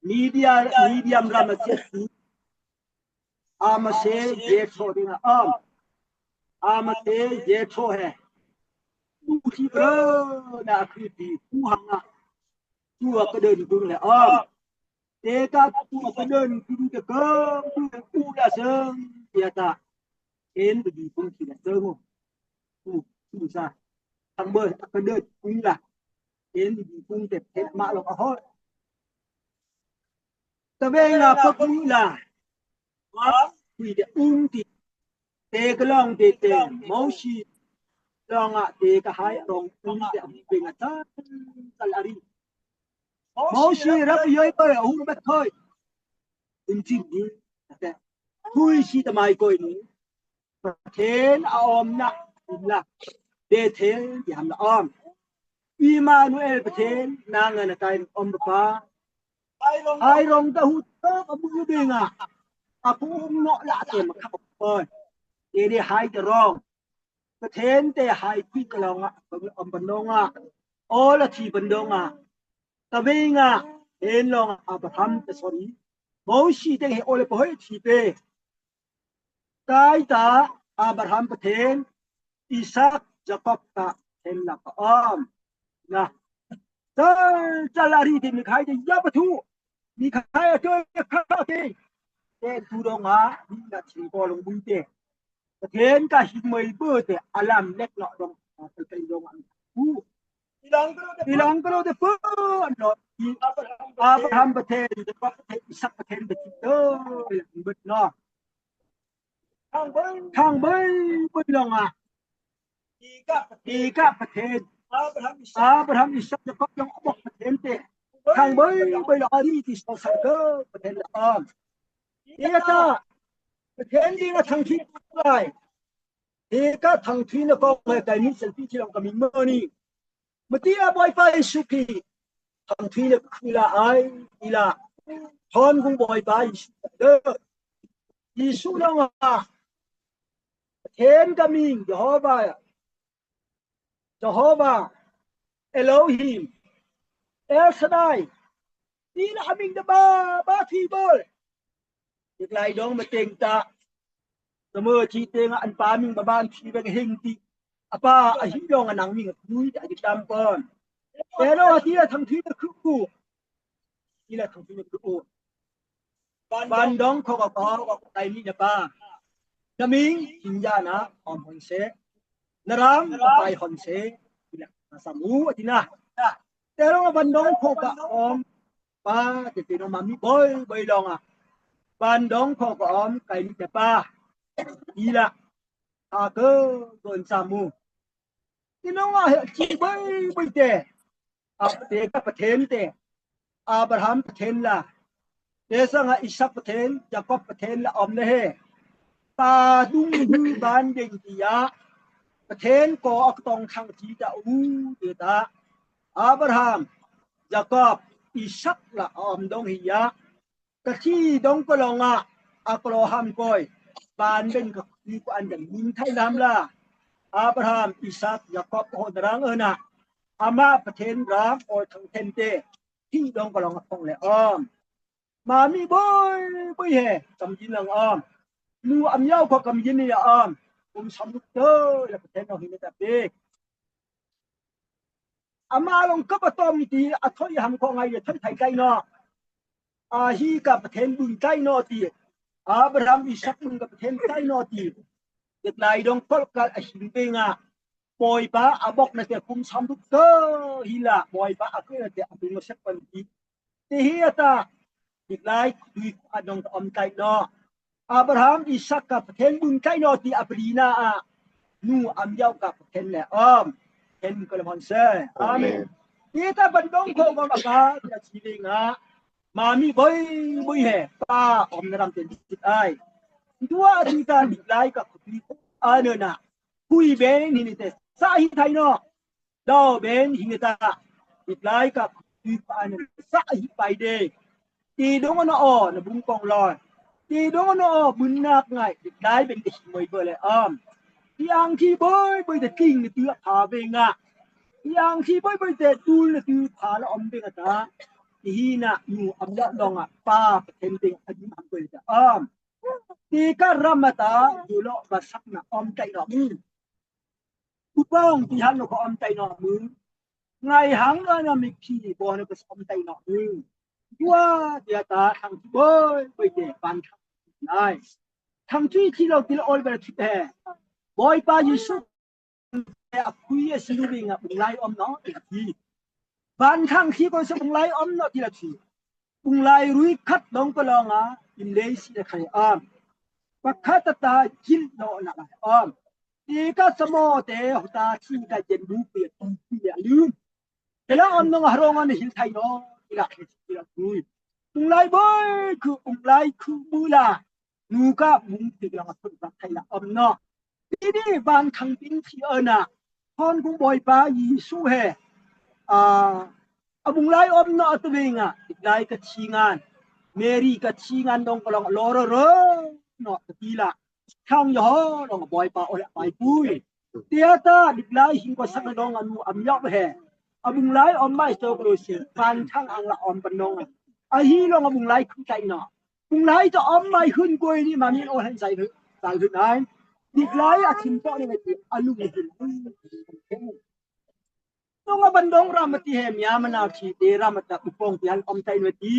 medium ram se amase je chodina Amate jetho hai uthi bro na khiti tu hanga tu ka đơn cung le te ka tu ka đơn cung te ka tu la sơn ya ta en bi cung ki la sơn tu sa thang bơi ka đơn cung la en bi cung te te ma lo ka ho ta ve la pa cung la wa ki de ti te kelong te Mausi longa te ka hai rong ung te ping ata kalari Mausi rap yoi ko ung bet khoi ung chin ni te hui si ta mai koi ni then om na la de then yam la Emmanuel pathen nang na kai om pa hai rong ta hu ta bu dinga aku no la te ma khap oi Ini hai te rong Pathen te hai pi kalonga bandonga ola thi bandonga tabenga en long Abraham te sori Mausi te he ole poi thi pe kai ta Abraham Pathen Ishak Jacob ta en la na lari te mi khai te ya patu mi khai to kha te tu donga ni na chi ko long bui te Pathen ka himai bu te alam nek no dong kai dong ilang karo te pu no Abraham Pathen te Ishak Pathen te to bet no thang bai long Ika Pathen Abraham Ishak Jacob long obok Pathen te thang bai lo ari ti so sa ko Pathen Iya ta Pathen ding thang thi lai Eka thang thi na ko kai ni selfie chi long ka min mo ni mati a boy pa suki thang thi na khula ai ila thon gung boy pa de Yesu long Pathen ka min Jehovah Elohim El Shaddai ni na aming da ba thi bol ik lai dong ma teng ta Semua cerita dengan anpa ming baban thi bang hing ti apa a hi dong anang ming lui da di tam pon pero dia thang thi na khu dia thang thi na khu ban dong kho ko tai ni da pa naming hinja na om hon se naram pai hon se ila samu atina pero ban dong kho ka om pa te no mami boy dong ban dong kho ko om kai ni da pa ila ke gon samu tinonga chi bai te te ka Pathen te Abraham Pathen la te sanga Ishak Pathen Jacob Pathen la om le he ta dung hu ban ding dia Pathen ko ak tong thang chi ta te ta Abraham Jacob Ishak la om dong hiya ka chi dong ko longa Abraham koi ban ben ka ni ko an dan ning thai lam la Abraham Isaac Jacob ho darang na ama pathen ram o thang then te thi dong ka long thong le ma mi boy he kam jin lang nu am yau ko kam jin ni sam lu te la pathen no hin ta pe ama long ka patom ti a thoi ham ko ngai ye thai thai kai no hi ka pathen bun kai no ti Abraham Isaac bun ka pathen kai no ti ket lai dong kol ka a hin pe nga poi pa abok na te kum sam lu te hila poi pa a ke te a bun sek pan ti ti hi ata ket lai du adong om kai no Abraham Isaac ka pathen bun kai no ti abrina nu am yau ka pathen le ken ko le mon se amen ni ta ban dong ko ko ka ya chi le nga ma mi boy he pa om na ram te dit ai dua ti ta dik lai ka khutli ane na kui ben ni te sa hi thai no do ben hi ta dik lai ka khutli pa ane sa hi pai de ti dong no na bung kong lon ti dong no bun nak ngai dik lai ben ti moi bo le yang ki boy te king ni tu pha ve nga yang ki boy te tul ni tu pha la om be ta hi na nu am ya dong pa pathen ting ajim am ko ta ti ka ramata du lo basak na om tai no ku pong ti han no ko om tai no mu ngai hang na mi ki bo no ko om tai no wa dia ta thang boy te pan nai thang chi lo ti lo ol ba thi he boy pa yesu a kui a silu nga bung lai om no ti ban thang thi ko se bung lai om no ti la thi bung lai rui khat dong ko lo nga in le si le khai pakhat ta jin no na ti ka samo te ta chi ka jen lu pe tu pi ya lu te la om no harong an hil thai no ti la ti la tu bung lai boy khu bung lai khu bu la nu ka bung ti la ma thun ta thai la om no ti ni ban thang tin thi na kon ku boy pa yesu he abung lai om no atwenga lai ka chingan Mary ka chingan dong kolong loro ro no tila thang yo dong boy pa ola pai pui tiata diklai hin ko sak dong anu am yok he abung lai om mai to ko se pan thang ang la om panong a hi long abung lai khu tai no bung lai to om mai hun koi ni ma min o han sai ru sai ru nai diklai a thin to ni ngai alu ni tong bandong ramati he mya mana thi te ramata upong pian om tai no ti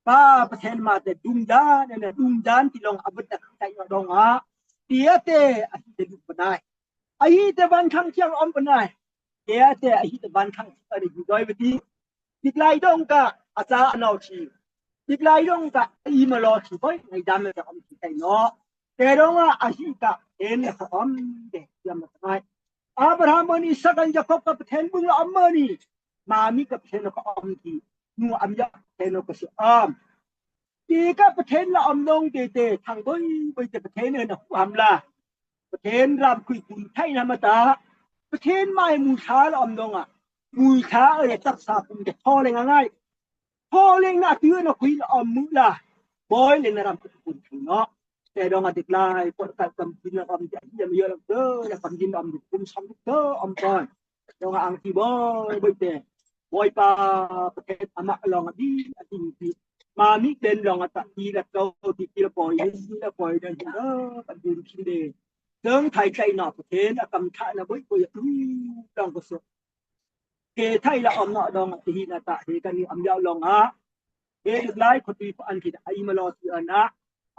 pa pathen ma te dumdan ne dumdan ti long abut tai no dong tia te a hi te du banai a hi te ban khang chiang om banai tia te a hi te ban khang ari du doi beti diklai dong ka acha anau thi diklai dong ka I ma lo thi boi ngai dam me om thi tai no te dong a hi ka en ne om de yam mai Abraham ni sakan Jacob ka pathen bung la om ni ma mi ka pathen ko om thi nu am ya pathen ko si ti ka pathen la om nong te te thang boi te pathen ne na ham la pathen ram kui kun thai na ma ta pathen mai mu tha la om nong mu tha tak sa kun te tho le ngai tho le na tu na kui la om mu la boy le na ram kun no te dong adik lai ko ka kam tin la om ja ya mi yo la la kam din om kum sam to om ton dong ang ti boy te boy pa pathen ama long di ating ti ma mi den long ata ti la to ti ti la boy ni la boy den kan din ki de dong thai kai na pathen kam tha na boy ko ya dong ko so ke thai la om no dong ti na ta he kan ni am ya long ke lai ko ti an ki ai ma lo ti ana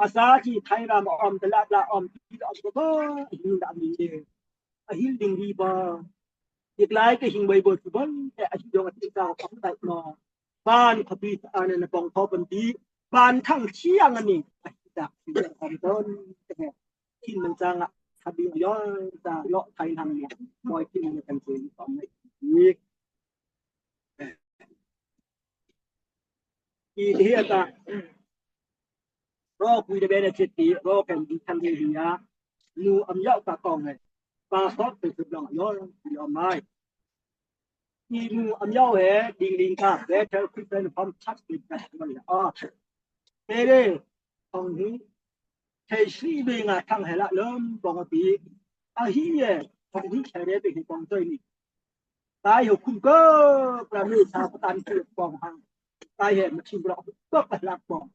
asa ki thai ra ma om la om ti om ko ba hin da mi de a hil ding ri ba ik lai ke hing bai bo tu bon te a dong ti ka om dai no ban ko ti an na bong tho ban ti ban thang chiang ani a da om don te tin man chang a bi yo da lo thai nang ni moi tin ni kan se om ni ki he ta ro pui de bene cheti ro kan di thang ni ya nu am yau ka kong ne pa sot pe su long yo mai ni nu am yau he ding ding ka ve thel ku pen phom chak ni ka man la a te re ong ni Thầy về ngà thằng hay là lớn bọn tí hi phòng hi chạy đấy bị bọn tôi nè tai hiểu cung cơ là người sao có tan chuyện bọn hàng tai hệ mà chịu rõ có phải là bọn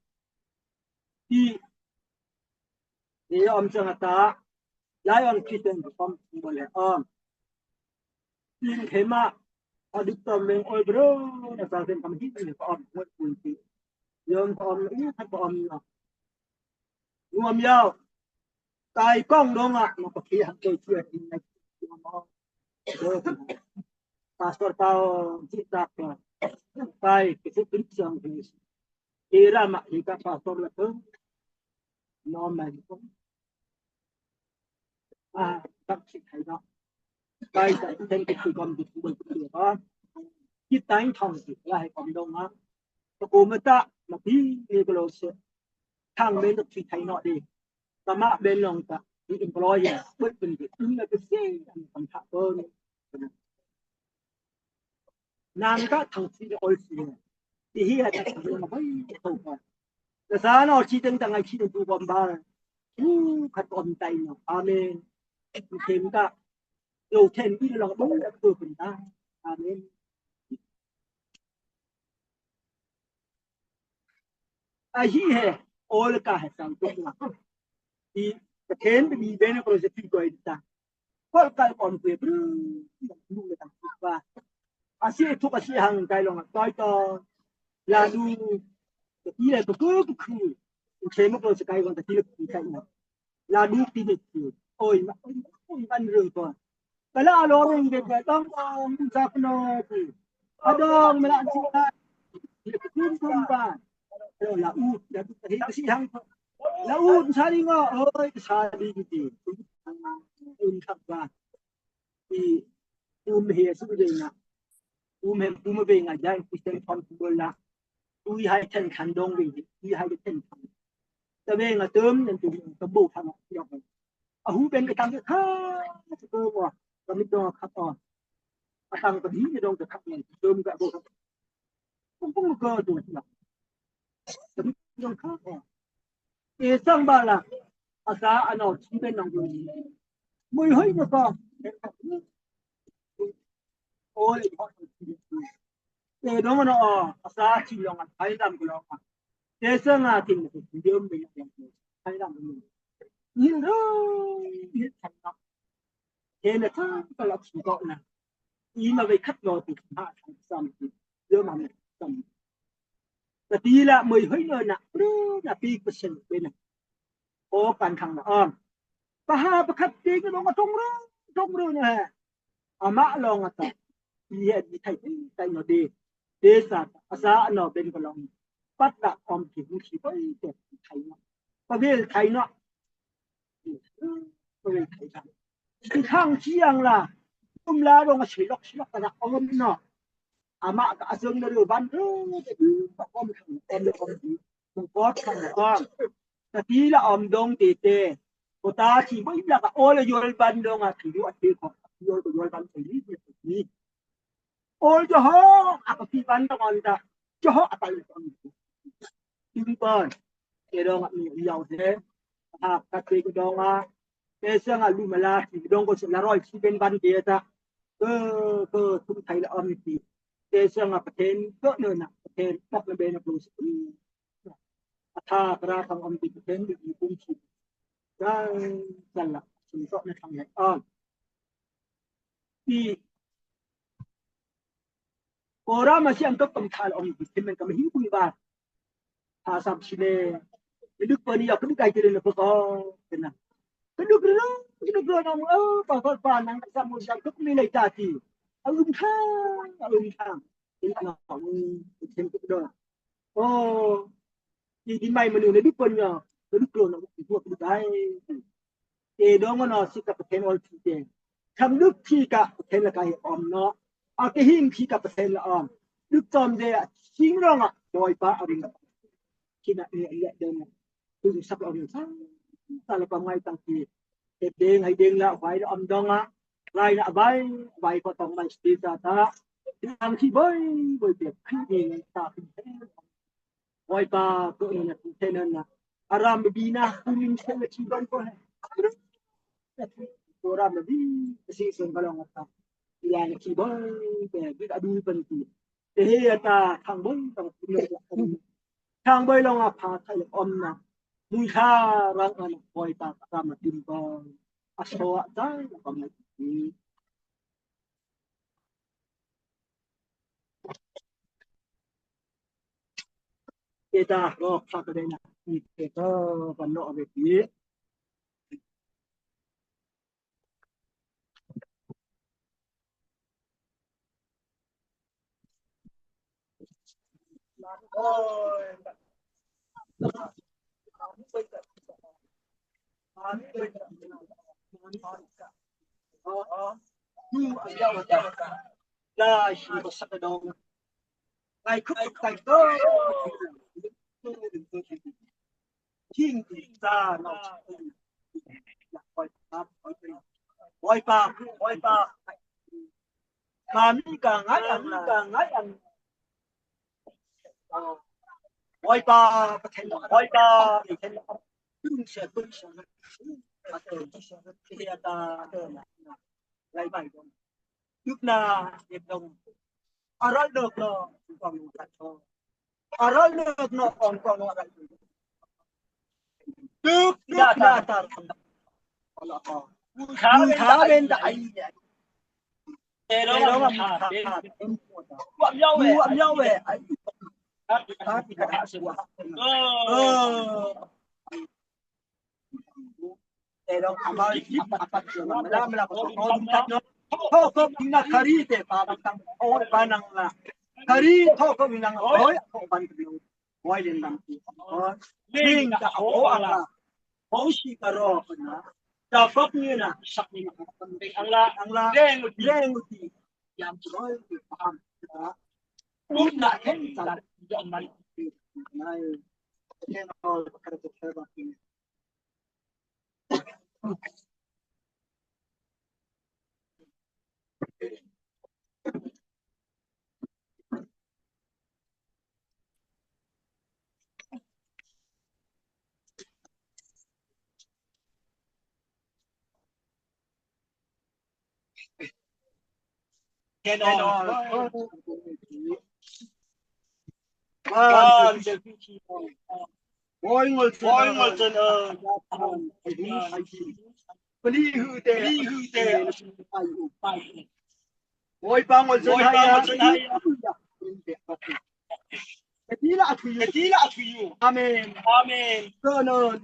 thì ông chẳng ta lại ông khi tên của ông gọi là ông nhưng thế mà ở đức tâm mình ôi bro là sao tên cầm hít thì ông quên quên tí nhưng ông ý thật ông nguồn nhau tai con đó mà nó có khi hàng cây chia thì này pastor tao cita rồi tai cái sự kính trọng thì era mà thì các pastor là thứ nó mình cũng các chị thấy đó tai tại trên cái sự công việc của mình đó cáiတိုင်းthông thì là cộng đồng á cô mới ta mà đi cái lối thằng bên được thì thấy nó đi mà bên lòng ta the employer bất bình thì đúng là cái gì làm thạo hơn nàng các thằng chị ôi xì thì hi là thằng nó mới thôiแต่ซาเนาะชีตึงตังไงชีตึงตูบอมบาขัดอมใจเนาะอาเมนเข็มก็โลเทนที่เราบ่ได้เปิดเป็นตาอาเมนอาฮีเฮโอลกาเฮสังตุงะอีเทนมีเบนโปรเจกต์ก็อีตาก็กาลอนเปบลูกตังว่าอาเซีทุกอาเซียหังไกลงต้อยตอลาดูที่เลยก็คือเข็มโปรเจกต์ก็ที่เลยไกลนะลาดูที่นี่โอ้ยมันเรื่องก่อนแต่ละอารมณ์เด็กต้องจับโน้ตอดองเวลาสิได้คุณบ้านละอูดแล้วที่สิหังละอูดชาลีงอเอ้ยชาลีดีอุ่นขับบ้านที่เฮสุเดนะเฮเบงอ่ะยังที่เต็มพร้อมบุญละให้ท่านขันดงวิ่งที่ให้ท่านแต่เองอ่ะเติมนั่นตัวกระบุกทางยอกหูเป็นกระตังค่าจะเติมว่าก็ไม่ต้องขับอ่อนตังก็ดีจะต้องจะขับเนี่ยเติมกระบุกผมก็ดูนะแต่ไม่ต้องขับอ่อนสร้างบ้านละอาสาอันนั้นที่เป็นน้องอยู่มือให้ก็โอ้ยพอดองนะอาสาที่ลงอ่ะไอ้ดำก็ลงอ่ะเสงอ่ะที่มันเดิมไปอย่างนี้ไอ้ดำนี่เด้อนี่ฉันเนาะเนี่ยถ้าก็ลักษณะนะอีมาไปคัดรอติดหาทางซ้ำเยอะมาซ้ำแต่ปีละมือให้เลยนะนะปีก็เช่นเป็นนะโอ้การทางละอ้อมปะหาประคัดตีก็ลงมาตรงรู้เนี่ยอามาลองอ่ะต่อที่ที่ไทยใจหนอดีเดซ่าอาสาหนอเป็นก็ลองปัดละออมถึงที่ไปเด็กไทยเนาะประเทศไทยเนาะประเทศไทยที่ข้างเชียงล่ะตุ้มลาลงมาฉลอกกระดักอมเนาะอามาก็อาซึงเรือบ้านปะก้มถึงเต็มเลยมันก็ทางก็แต่ที่ละอมดงตีเตโอตาที่ไม่ละก็โอละยอลบันดงอ่ะที่อยู่อันที่ของยอลบันที่นี่โอจะฮออะก็ที่บันตะวันจะฮออะไปตอนที่บ้านเอดองมียาวเด้กะเตกดองอ่ะเอเซงอ่ะลูมาลาที่ดองก็สิละร้อยที่เป็นบันเดียตะก็ทุกไทยละอมีที่เอเซงอ่ะประเทศก็เนินน่ะประเทศปักละเบนโปรสถ้ากระทางอมีประเทศมีปุ่มที่กันละสิก็ในทางไหนที่โอรามาสิอันก็ต้องทานอมีที่มันก็ไม่หิวคุยบาถ้าสับสิเลดึกปานนี้อยากดึกไกลเลยพวกก็เป็นน่ะดึกน้องปานังสมุจักก็มีเลยตาที่อึมข้างเป็นน้องเห็นก็ดอโอ้ที่ไม่มันอยู่ในดึกปานนี้ดึกโลนพวกดึกได้ดองมันสิกับประเทศออลที่เจทำดึกที่กับประเทศละไกออมเนาะอาเกหิมที่กับประเทศละออมดึกจอมเดะชิงร้องอ่ะดอยปะอะไรที่น่ะเนี่ยเดินคือสับเอาอยู่ซะละก็ไม่ตั้งที่เด้งให้เด้งละไว้อมดองอ่ะไล่ละใบก็ต้องไม่สติตาทางที่บ่เบียดขึ้นเองตาขึ้นไว้ปะก็เนี่ยเทนั่นน่ะอ Aram Medina kuning sel cibang ko hai. Orang Nabi si sengkalong ata. Yang cibang ke bit adu penti. Ata thang boy tang thang boy long apa thai om na. Mui kha rang an boy ta ram dim bong. Aso ta ko ni. Kita rock Saturday na. Kita pano ave ti. La shi ko sa dong. Ai khúc tai to. King ta no. Oi pa. Mà mi ka ngai an. Oi pa pathen. Tung se. Thì ta lại bài đó. Lúc na đẹp đồng. Aral được nó còn thật thôi. Aral được nó còn lại. Được na ta. Khá bên đại. Thế đó mà quặm nhau về. Thì cả đã sửa. Thế đó apa là có thô có bina khari te pa tang oi banang la khari thô có bina oi ban oi lên nam ti ning ka o ala o shi ka ro na ta phok ni na sak ni ang la reng ti yam choi ti pam kun na hen ta yon mai nai ken all ka te ba ti Ken all Boy ngol chân Beli hư tê Boy pa ngol chân hay Tí là thủy Amen Cơ nơn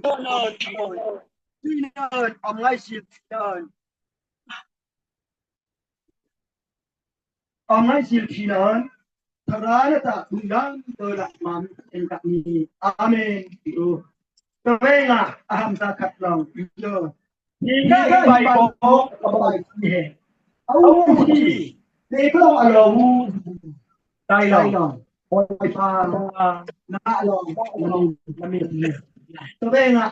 Tuy nơn Ông ngay xịt nơn Ông ngay xịt thì nơn Thật ra là ta đúng đáng tôi là mắm trên cặp nhì. Amen. Tôi về là ám ta khát lòng bây giờ. Nhìn cái bài bố có bài gì hề. Âu khi để không ở lòng tay lòng. Ôi pha nạ lòng là mình. Tôi về là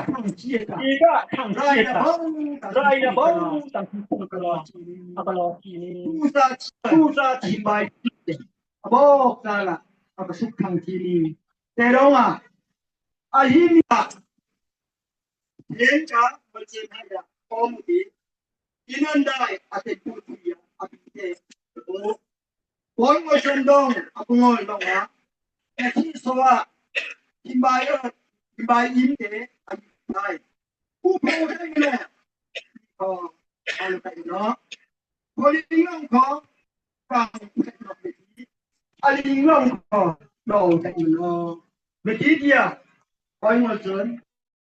thằng chia cả. Rai là bông thằng Thu ra chỉ bài bố ra là cái xúc thằng chi đi thế đó mà hiếm là đến cả mình xem hay là có một tí nên đây cái phụ thuộc cái bố ngồi trên đông ngồi đông á cái chi số kim bài im thế này phụ thuộc cái này ăn cái đó có lý không có bằng anh không có đồ thành nó về tí kia coi một trận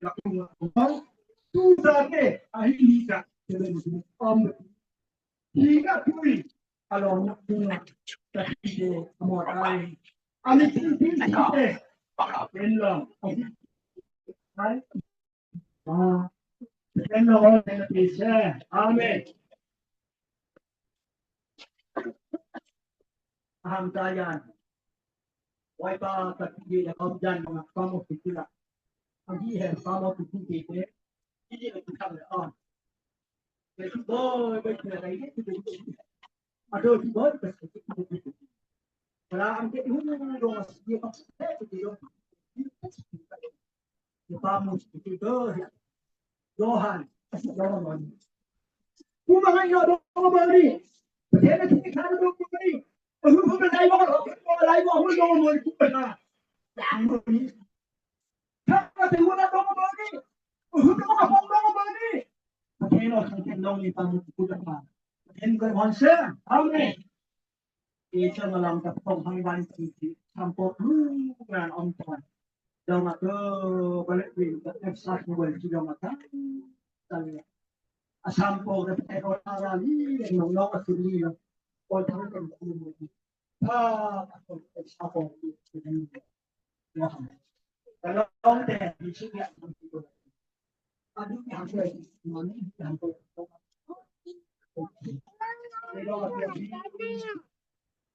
là không tu ra cái anh đi cả cho nên đi cả tuổi alo nó cũng là cái một ai anh đi cái bên lòng đấy bên lòng là cái xe amen Aham tayan. Wai pa katigi la komjan mga pamo pitila. Agi he pamo pititi te. Ini la tukang la on. Betu boy betu la ini tu. Ado tu boy betu. Kalau amke hunu dong dia pa tu dia. Vamos tidur Johan Johan Kuma yo do bari Dia ni kan do bari Aku lai mo do mo ku na Yang ni Kata tu na do bari Aku ko do bari Dia no kan long ni pang ku na Dia ko onse Amen Ia malam tak pong hangwan ti sampo nan on ton Dong aku balik di Texas mobile juga mata. Tanya. Asampo na pero arali ng nong asuli yo. O tawag kan kuno. Ako sapo ni. Ya. Kalau te di sini ya. Adu yang saya mani yang to. Pero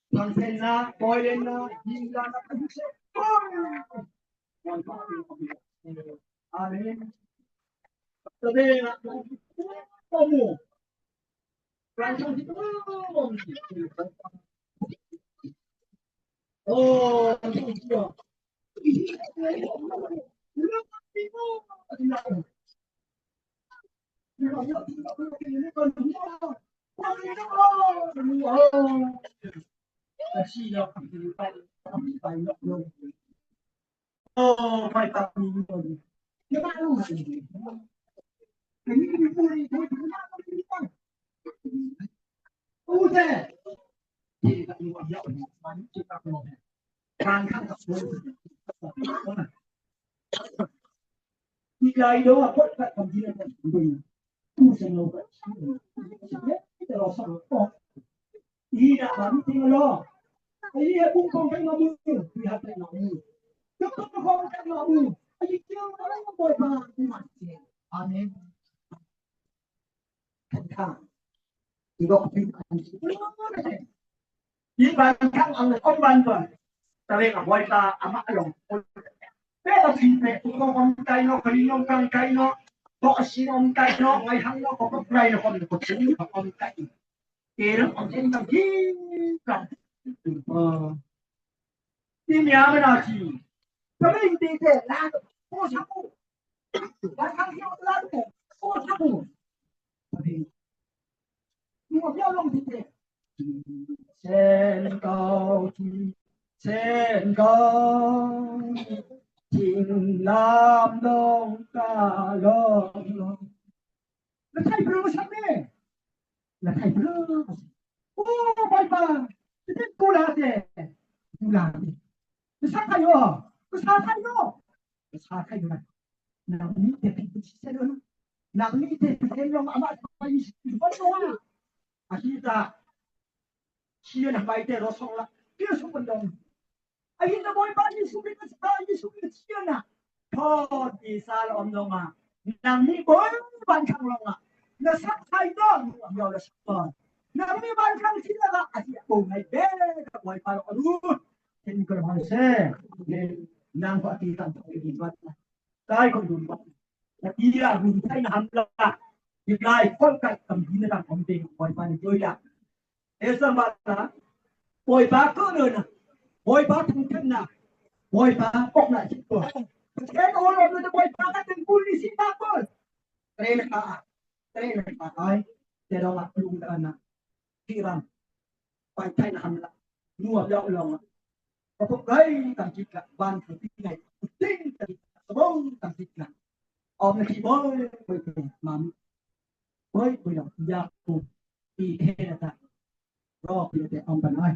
Lansena, Boylena, Hingga na kabuse. Amen. Sabena, como? Oh, Oh, my God. Nilai đó là quất lại còn gì là mình tu sinh lâu vậy cái đó sao có đi đã bắn thì lo cái gì cũng không thấy nó mưa thì hạt lại nó mưa nó không thấy nó mưa cái gì chưa nó lấy nó bồi mà thì mà amen thành thang thì có cái gì bạn khăn ăn được ông bạn rồi ta lên ở ngoài ta ấm áp lòng Pero simple, kung kumantay no, kaninong kangkay no, to asinong kay no, ngay hang no, kung pray no, kung kutsili, kung kay. Pero ang sentang hinggan. Timiyaman natin. Sabi hindi ka, lahat, po sa po. Bakang siya lahat po, po sa po. Sabi, hindi mo siya lang dito. Sen cao, sen cao. Tình làm đông cả lòng là thầy bro sao đấy là thầy bro bài bà cái cô là gì cái sao thầy rồi cái sao thầy rồi nào ní để cái xe luôn nào ní để cái lòng ấm áp phải vẫn luôn kita chia là bài để nó xong là kia xuống vận động ai na boy ba ni sulit siya na po di sal omnonga nang ni boy ban kang longa na sakay don yo la sakon nang ni ban kang sila ka asi ko ngay be ka boy pa ru tin ko man se nang pa ti tan ko di bat na kai ko dun bat na ira gun tai na hamla di lai ko ka kam din na kom te boy pa ni joy ya esa ba ta boy pa ko na Boy ba thằng thân nào boy ba bọc lại chết rồi thế thôi rồi người ta boy ba các tên polisi ba thôi đây là ai để đâu mà luôn là nè khi rằng phải thay làm là mua lậu lòng có không gây cảm chịu cả ban thứ này tin bông cảm chịu cả ông này boy mà boy đồng gia cùng đi thế là ta rồi bây giờ ông bạn ơi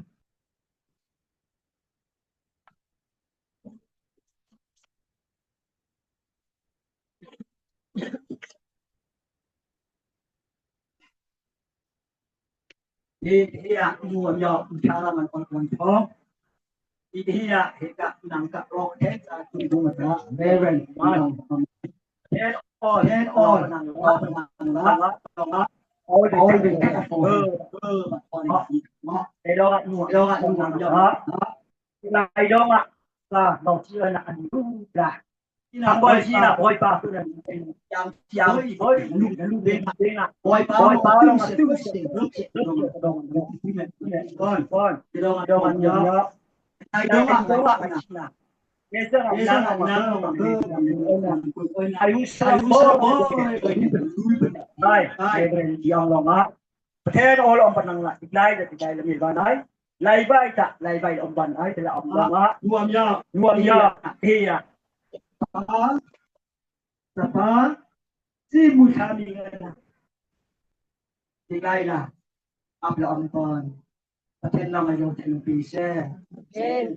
Iya mua yo cara man kon thong iya heka nang ka rock head tu dum da very man head all nang la all the đây đó mua yo này đó mà là đầu chưa là anh là làm boy chi là boy pa tu là yang boy lu đến là boy pa nó mà tu sẽ con đâu mà nhớ ai đó là Biasa nak ayu boy hai yang lama ประเทศออลอมปนังละอีกได้จะได้ละมีบ้านไหนไล่ใบจะไล่ใบอมบันไอ้แต่ละอมลามะรวมยาเฮียสะพานที่มุชามีเงินนะอีกได้ล่ะอับละอมปอนประเทศเราไม่ยอมถึงปีแช่เป็น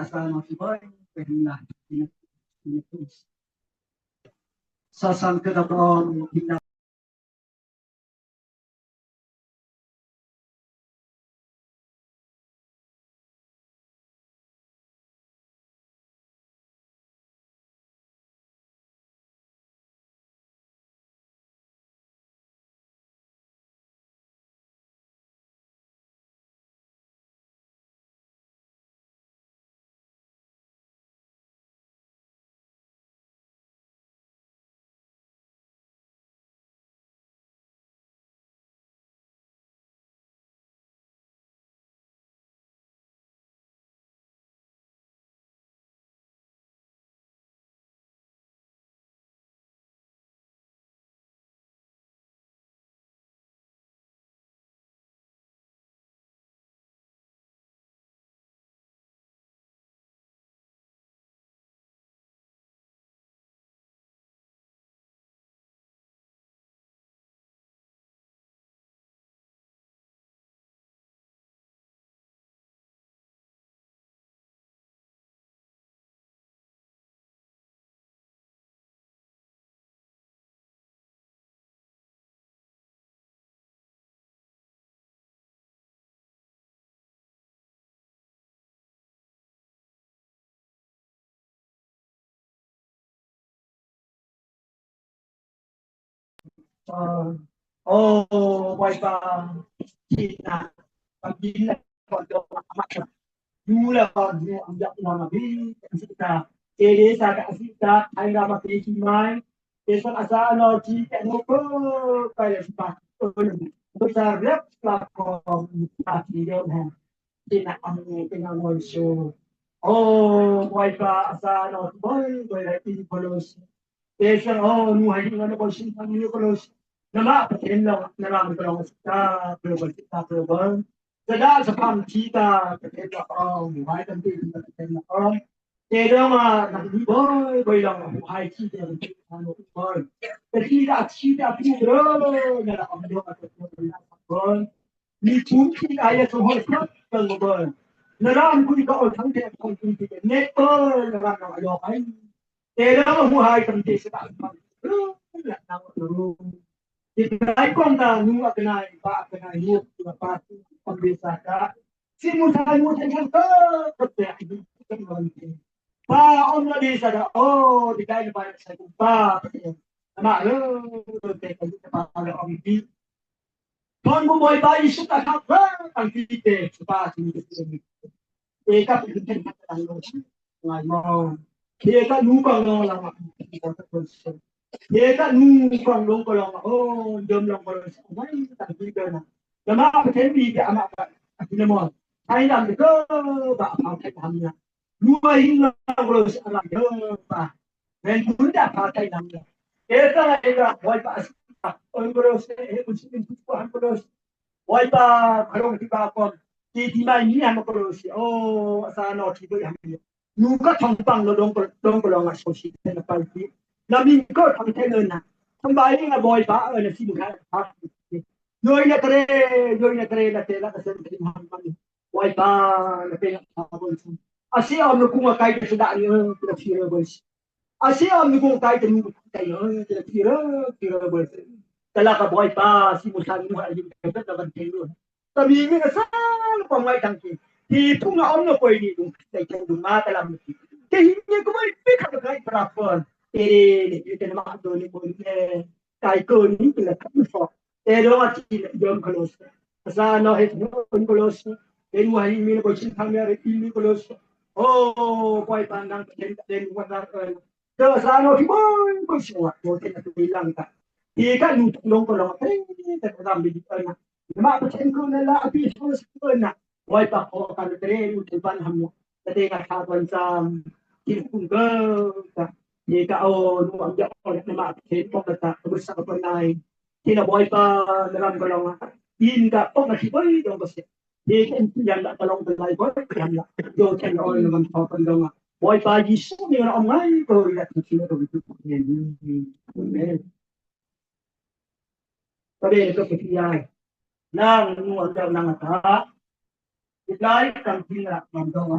asal masih boy pernah ini sasan ke dalam kita wifi Cina pagina kalau amat dulu kalau ambil nama bi kita jadi saya kita ada mati kimai esok asal no kita nuko kayak sepatu besar rap platform pasti dia kan Cina ambil dengan show wifi asal no boy lagi polos esok nu hari mana polisi panggil polos nama pertendang nama berang kita global sedang sepam kita pertendang mai tentu pertendang dia mah nak boy lang hai kita anu boy kita piro nak ambil boy ni pun kita ya semua kan boy naram ku ka thang de thang kita net boy naram nak ayo hai dia mah hai tentu sedang nak nak Kita konta nu akenai ba akenai nu apa pembesa ka simu samu jangan ke ini ba on la desa da di kai ba saya ba nama te ka ba ala ombi kon mo boy ba isu ta ka ang kite ba sini ka pinten ka lo ngai mo ka nu ba no la ma dia tak numpang long kolong jom long kolong mai tak juga na lama apa bi ke amak apa nama ai lam ke ba apa kai hamnya dua hingga kolong alam ke ba dan pun dah pakai namanya eta ega boy pa kolong usin tuan kolong boy pa kolong di ba kon di mai ni am kolong asano ti bo hamnya nu ka thongpang lo dong kolong asosi na palpi Nabi ko thang the len na thambay nga boy ba na si mukha ha noy na tre la tela ka sen tin han man boy ba na pe ha bon asi am no kuma kai ta da ni na fira boys asi am no kuma kai ta ni kai na fira boys tala ka boy ba si mukha ni ha yin ka ta ban te lo tabi ni na sa pa mai tang ki ti tung na am no koi ni dung kai ta dung ma ta lam ki ke ni ko mai pe ka kai pra pon kita nak tu ni boleh kai ko ni kita tak faham. Terus kita jom kelos. Asal nak itu kelos. Then wahai mina boleh thamnya ini kelos. Boy pandang then wadah. Terus asal nak boy semua. Boleh nak bilang tak. Dia kan nutong kolong. Tak dalam digital na. Mak macam ko na la api semua nak. Boy tak kan tere utuban hamu. Jadi kata Kimpunga ni ka nuang ya oleh nama K-pop kata besar penai kina boy pa dalam golongan in ka pop masih boy dong bos ni kan yang tak tolong pelai boy yang lah do kan oleh nama pop pendong boy pa jisu ni orang mai ko ya sini to itu ni tadi itu kepiai nang nuang dalam nang ta Ilai kan tidak mandong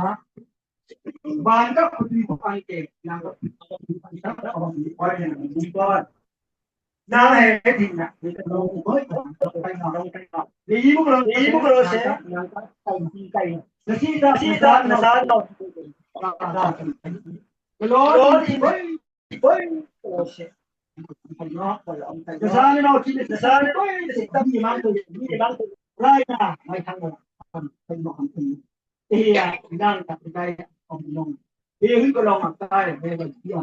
Bangga putri pakai yang orang yang buat. Nah, ini nak kita mau buat orang Ni ibu kalau saya yang kai. Nasi kalau Kesana nak kita kesana tapi mantu mai thang Iya, đang tập đây ông long. Đi có long mặt tay về bên kia.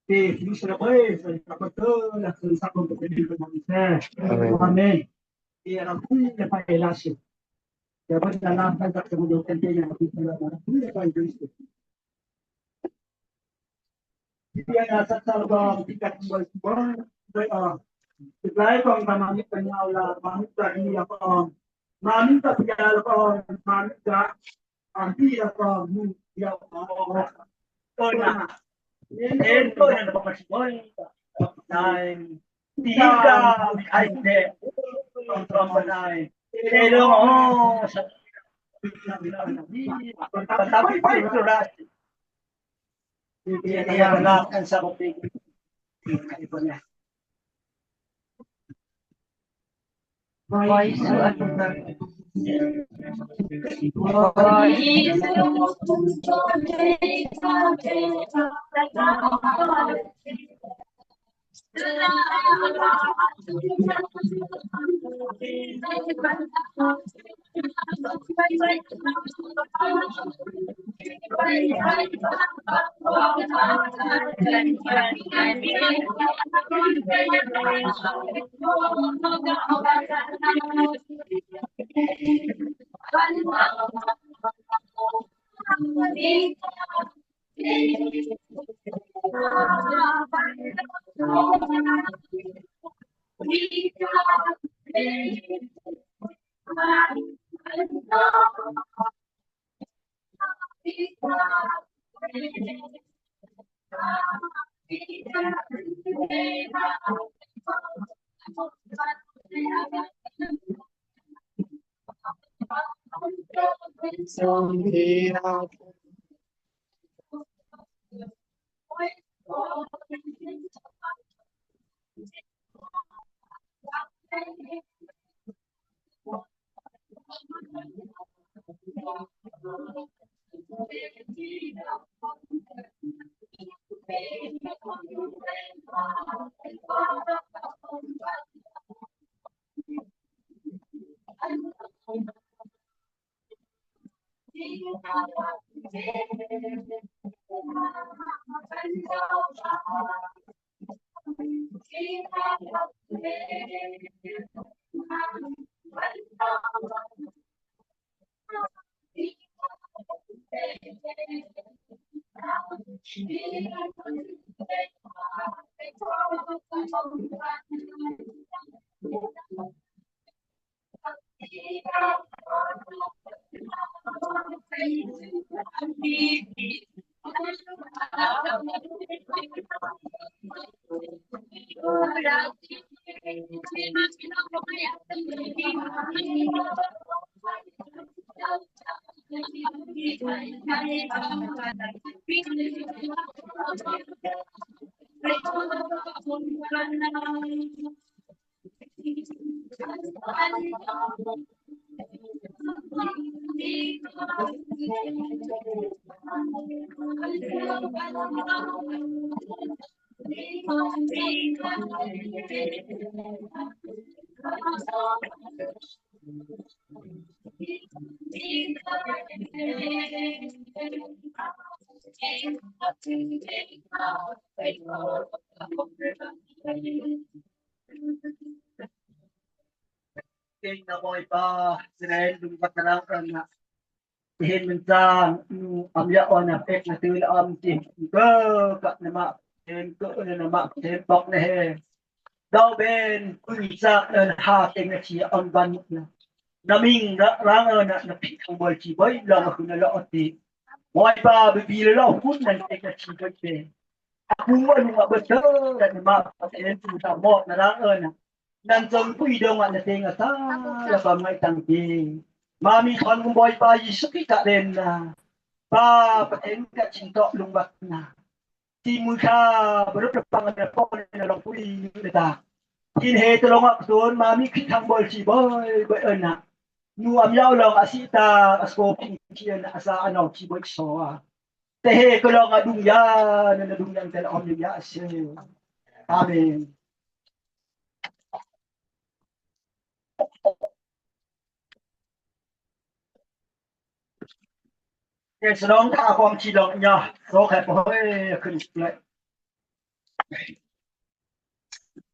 Thì chúng sẽ ơi, rồi tập cơ là từ sau cùng của đi bên xe. Amen. Thì nó cũng phải là sự. Giờ bây giờ làm phải tập trung vào cái này là cũng phải được. Dia ada satu tingkat berubah, setelah itu kami penyala manusia ini apa, manusia penyala apa, manusia anti apa, dia apa, tona, ini tona apa semua, dan tiga ada kontrol benai, tapi baik sudah. Dia melakukan seperti itu. King na boy pa sinayin dung patarang na ehen mencang amya ona pek na tul am tim ke ka nama en ke nama tembok ne he dau ben kuisa en ha teng na chi on ban na naming na rang na pik thang bol chi boy la ku na la oti boy pa bi la kun na tek na chi boy pe aku wa betul dan ma en tu ta mo na rang na nan jong pui dong na teng sa la ba mai tang ti Mami kon boy pa Yesus kita den na pa paten ka cinto lumbat na ti mu ka beru pang na po na long pui ta tin he to long apson mami ki thang bol si boy boy na nu am yao long asita asko kian asa ano ki boy so te he ko long adung ya na dung yang tel om ya se amenสนองท่าความชีดอกยาโรคแห่งเฮ้ยขึ้นเลย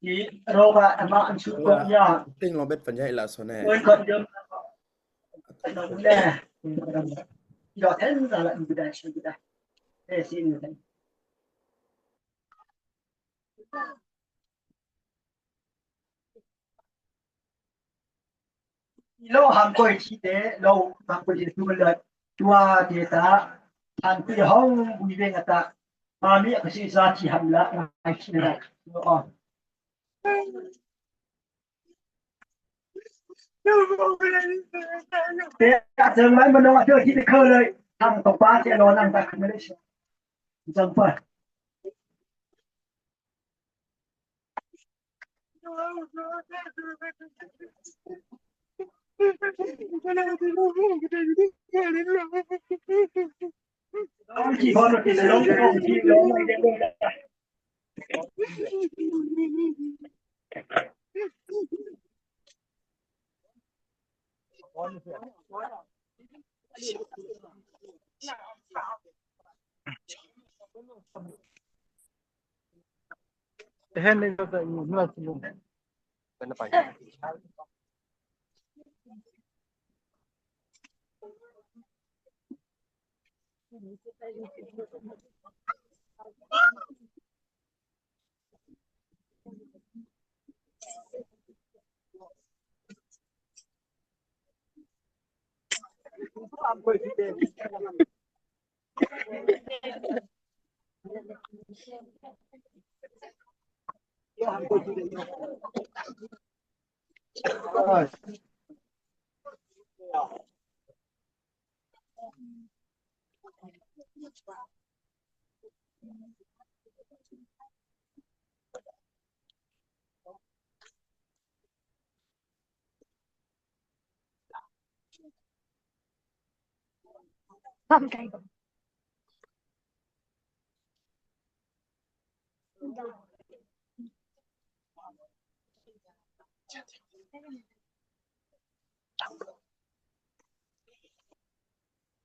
ที่โรคอะมาอันชุดกยา Ting lo bet panjai la sone. เงินคนเดิมน้องแน่ยอดแท้สารอีกได้ช่วยได้สินเลยโลหังก้อยที่เตโลหังก้อยที่ตัวเลยตัวเดตาอันที่ห้องบุยเวงตามามีก็สิซาที่หันละไอ้ที่นั่นอ๋อเตะจังไหมมันว่าเจอที่เคยเลยทางตกปลาที่นอนนั่งตาไม่ได้จังป่ะที่คนที่ลงที่ลงไม่ได้เห็นเลยก็อยู่นู่นอยู่เป็นไปทำใจก่อน